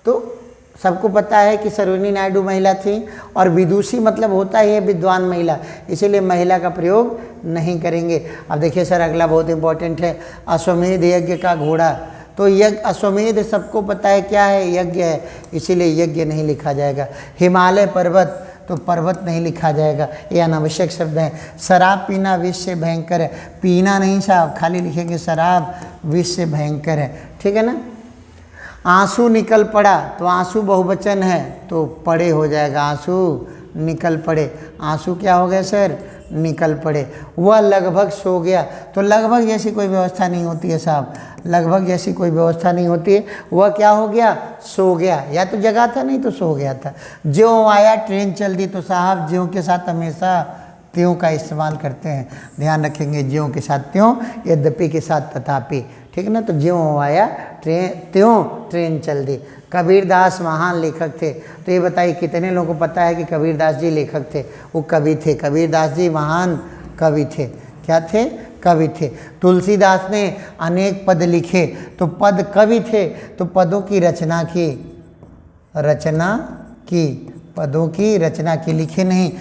[SPEAKER 1] तो सबको पता है कि सरोजिनी नायडू महिला थी, और विदुषी मतलब होता ही है विद्वान महिला, इसीलिए महिला का प्रयोग नहीं करेंगे। अब देखिए सर, अगला बहुत इंपॉर्टेंट है, अश्वमेध यज्ञ का घोड़ा, तो यज्ञ, अश्वमेध सबको पता है क्या है, यज्ञ है, इसीलिए यज्ञ नहीं लिखा जाएगा। हिमालय पर्वत, तो पर्वत नहीं लिखा जाएगा, ये अनावश्यक शब्द है। शराब पीना विष से भयंकर है, पीना नहीं साहब, खाली लिखेंगे शराब विष से भयंकर है। ठीक है ना। आंसू निकल पड़ा, तो आंसू बहुवचन है, तो पड़े हो जाएगा, आंसू निकल पड़े, आंसू क्या हो गए सर, निकल पड़े। वह लगभग सो गया, तो लगभग जैसी कोई व्यवस्था नहीं होती है साहब, लगभग जैसी कोई व्यवस्था नहीं होती है, वह क्या हो गया, सो गया, या तो जगा था नहीं तो सो गया था। ज्यों आया ट्रेन चल दी, तो साहब ज्यों के साथ हमेशा त्यों का इस्तेमाल करते हैं, ध्यान रखेंगे, ज्यों के साथ त्यों, यद्यपि के साथ तथापि। ठीक है ना, तो ज्यों आया ट्रेन, त्यों ट्रेन चल दी। कबीरदास महान लेखक थे, तो ये बताइए कितने लोगों को पता है कि कबीरदास जी लेखक थे, वो कवि थे, कबीरदास जी महान कवि थे, क्या थे, कवि थे। तुलसीदास ने अनेक पद लिखे, तो पद कवि थे, तो पदों की रचना की, रचना की, पदों की रचना की, लिखे नहीं,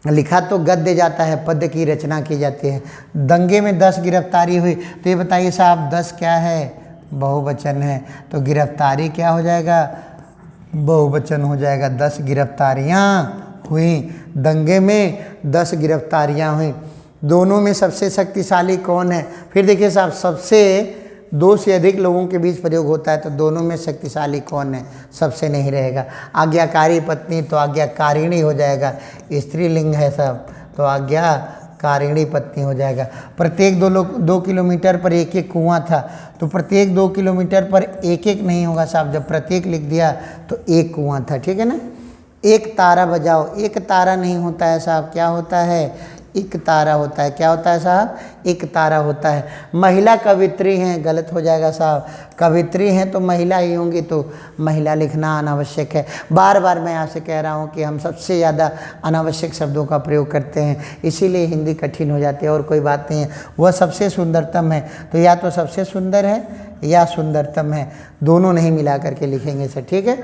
[SPEAKER 1] लिखा तो गद्य जाता है, पद की रचना की जाती है। दंगे में 10 गिरफ्तारी हुई, तो ये बताइए साहब 10 क्या है, बहुवचन है, तो गिरफ्तारी क्या हो जाएगा, बहुवचन हो जाएगा। 10 गिरफ्तारियाँ हुई, दंगे में 10 गिरफ्तारियाँ हुई। दोनों में सबसे शक्तिशाली कौन है, फिर देखिए साहब, सबसे 2 से अधिक लोगों के बीच प्रयोग होता है, तो दोनों में शक्तिशाली कौन है, सबसे नहीं रहेगा। आज्ञाकारी पत्नी, तो आज्ञाकारिणी हो जाएगा, स्त्रीलिंग है सब, तो आज्ञाकारिणी पत्नी हो जाएगा। प्रत्येक 2 किलोमीटर पर एक एक कुआं था, तो प्रत्येक 2 किलोमीटर पर एक एक नहीं होगा साहब, जब प्रत्येक लिख दिया तो एक कुआं था। ठीक है ना। एक तारा बजाओ, एक तारा नहीं होता है साहब, क्या होता है, एक तारा होता है, क्या होता है साहब, एक तारा होता है। महिला कवित्री हैं, गलत हो जाएगा साहब, कवित्री हैं तो महिला ही होंगी, तो महिला लिखना अनावश्यक है। बार बार मैं आपसे कह रहा हूँ कि हम सबसे ज़्यादा अनावश्यक शब्दों का प्रयोग करते हैं, इसीलिए हिंदी कठिन हो जाती है, और कोई बात नहीं है। वह सबसे सुंदरतम है, तो या तो सबसे सुंदर है या सुंदरतम है, दोनों नहीं मिला करके लिखेंगे सर। ठीक है।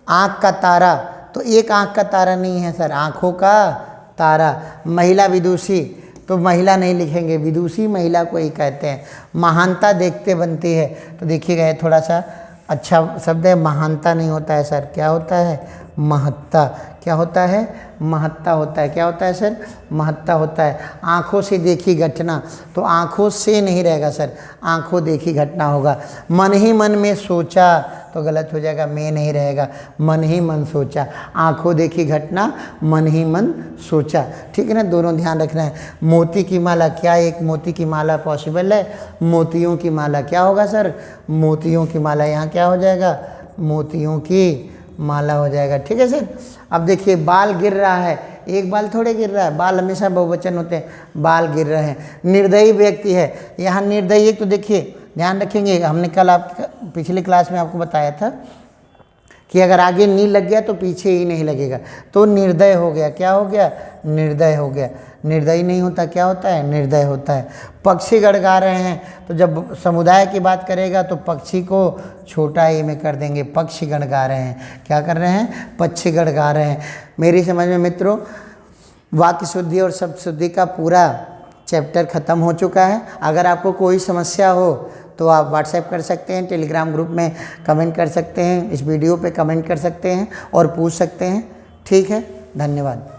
[SPEAKER 1] आँख का तारा, तो एक आँख का तारा नहीं है सर, आँखों का तारा। महिला विदुषी, तो महिला नहीं लिखेंगे, विदुषी महिला को ही कहते हैं। महानता देखते बनती है, तो देखिएगा थोड़ा सा अच्छा शब्द है, महानता नहीं होता है सर, क्या होता है, महत्ता। क्या होता है? महत्ता होता है। क्या होता है सर? महत्ता होता है। आँखों से देखी घटना, तो आँखों से नहीं रहेगा सर, आँखों देखी घटना होगा। मन ही मन में सोचा, तो गलत हो जाएगा, में नहीं रहेगा, मन ही मन सोचा। आँखों देखी घटना, मन ही मन सोचा। ठीक है ना, दोनों ध्यान रखना है। मोती की माला, क्या एक मोती की माला पॉसिबल है? मोतियों की माला। क्या होगा सर? मोतियों की माला। यहाँ क्या हो जाएगा? मोतियों की माला हो जाएगा। ठीक है सर। अब देखिए, बाल गिर रहा है, एक बाल थोड़े गिर रहा है, बाल हमेशा बहुवचन होते हैं, बाल गिर रहे हैं। निर्दयी व्यक्ति है, यहाँ निर्दयी, तो देखिए ध्यान रखेंगे, हमने कल आप पिछली क्लास में आपको बताया था कि अगर आगे नी लग गया तो पीछे ही नहीं लगेगा, तो निर्दय हो गया। क्या हो गया? निर्दय हो गया। निर्दयी नहीं होता, क्या होता है? निर्दय होता है। पक्षी गड़गा रहे हैं, तो जब समुदाय की बात करेगा तो पक्षी को छोटा ए में कर देंगे, पक्षी गड़गा रहे हैं। क्या कर रहे हैं? पक्षी गड़गा रहे हैं। मेरी समझ में मित्रों, वाक्य शुद्धि और शब्द शुद्धि का पूरा चैप्टर ख़त्म हो चुका है। अगर आपको कोई समस्या हो तो आप व्हाट्सएप कर सकते हैं, टेलीग्राम ग्रुप में कमेंट कर सकते हैं, इस वीडियो पे कमेंट कर सकते हैं और पूछ सकते हैं। ठीक है, धन्यवाद।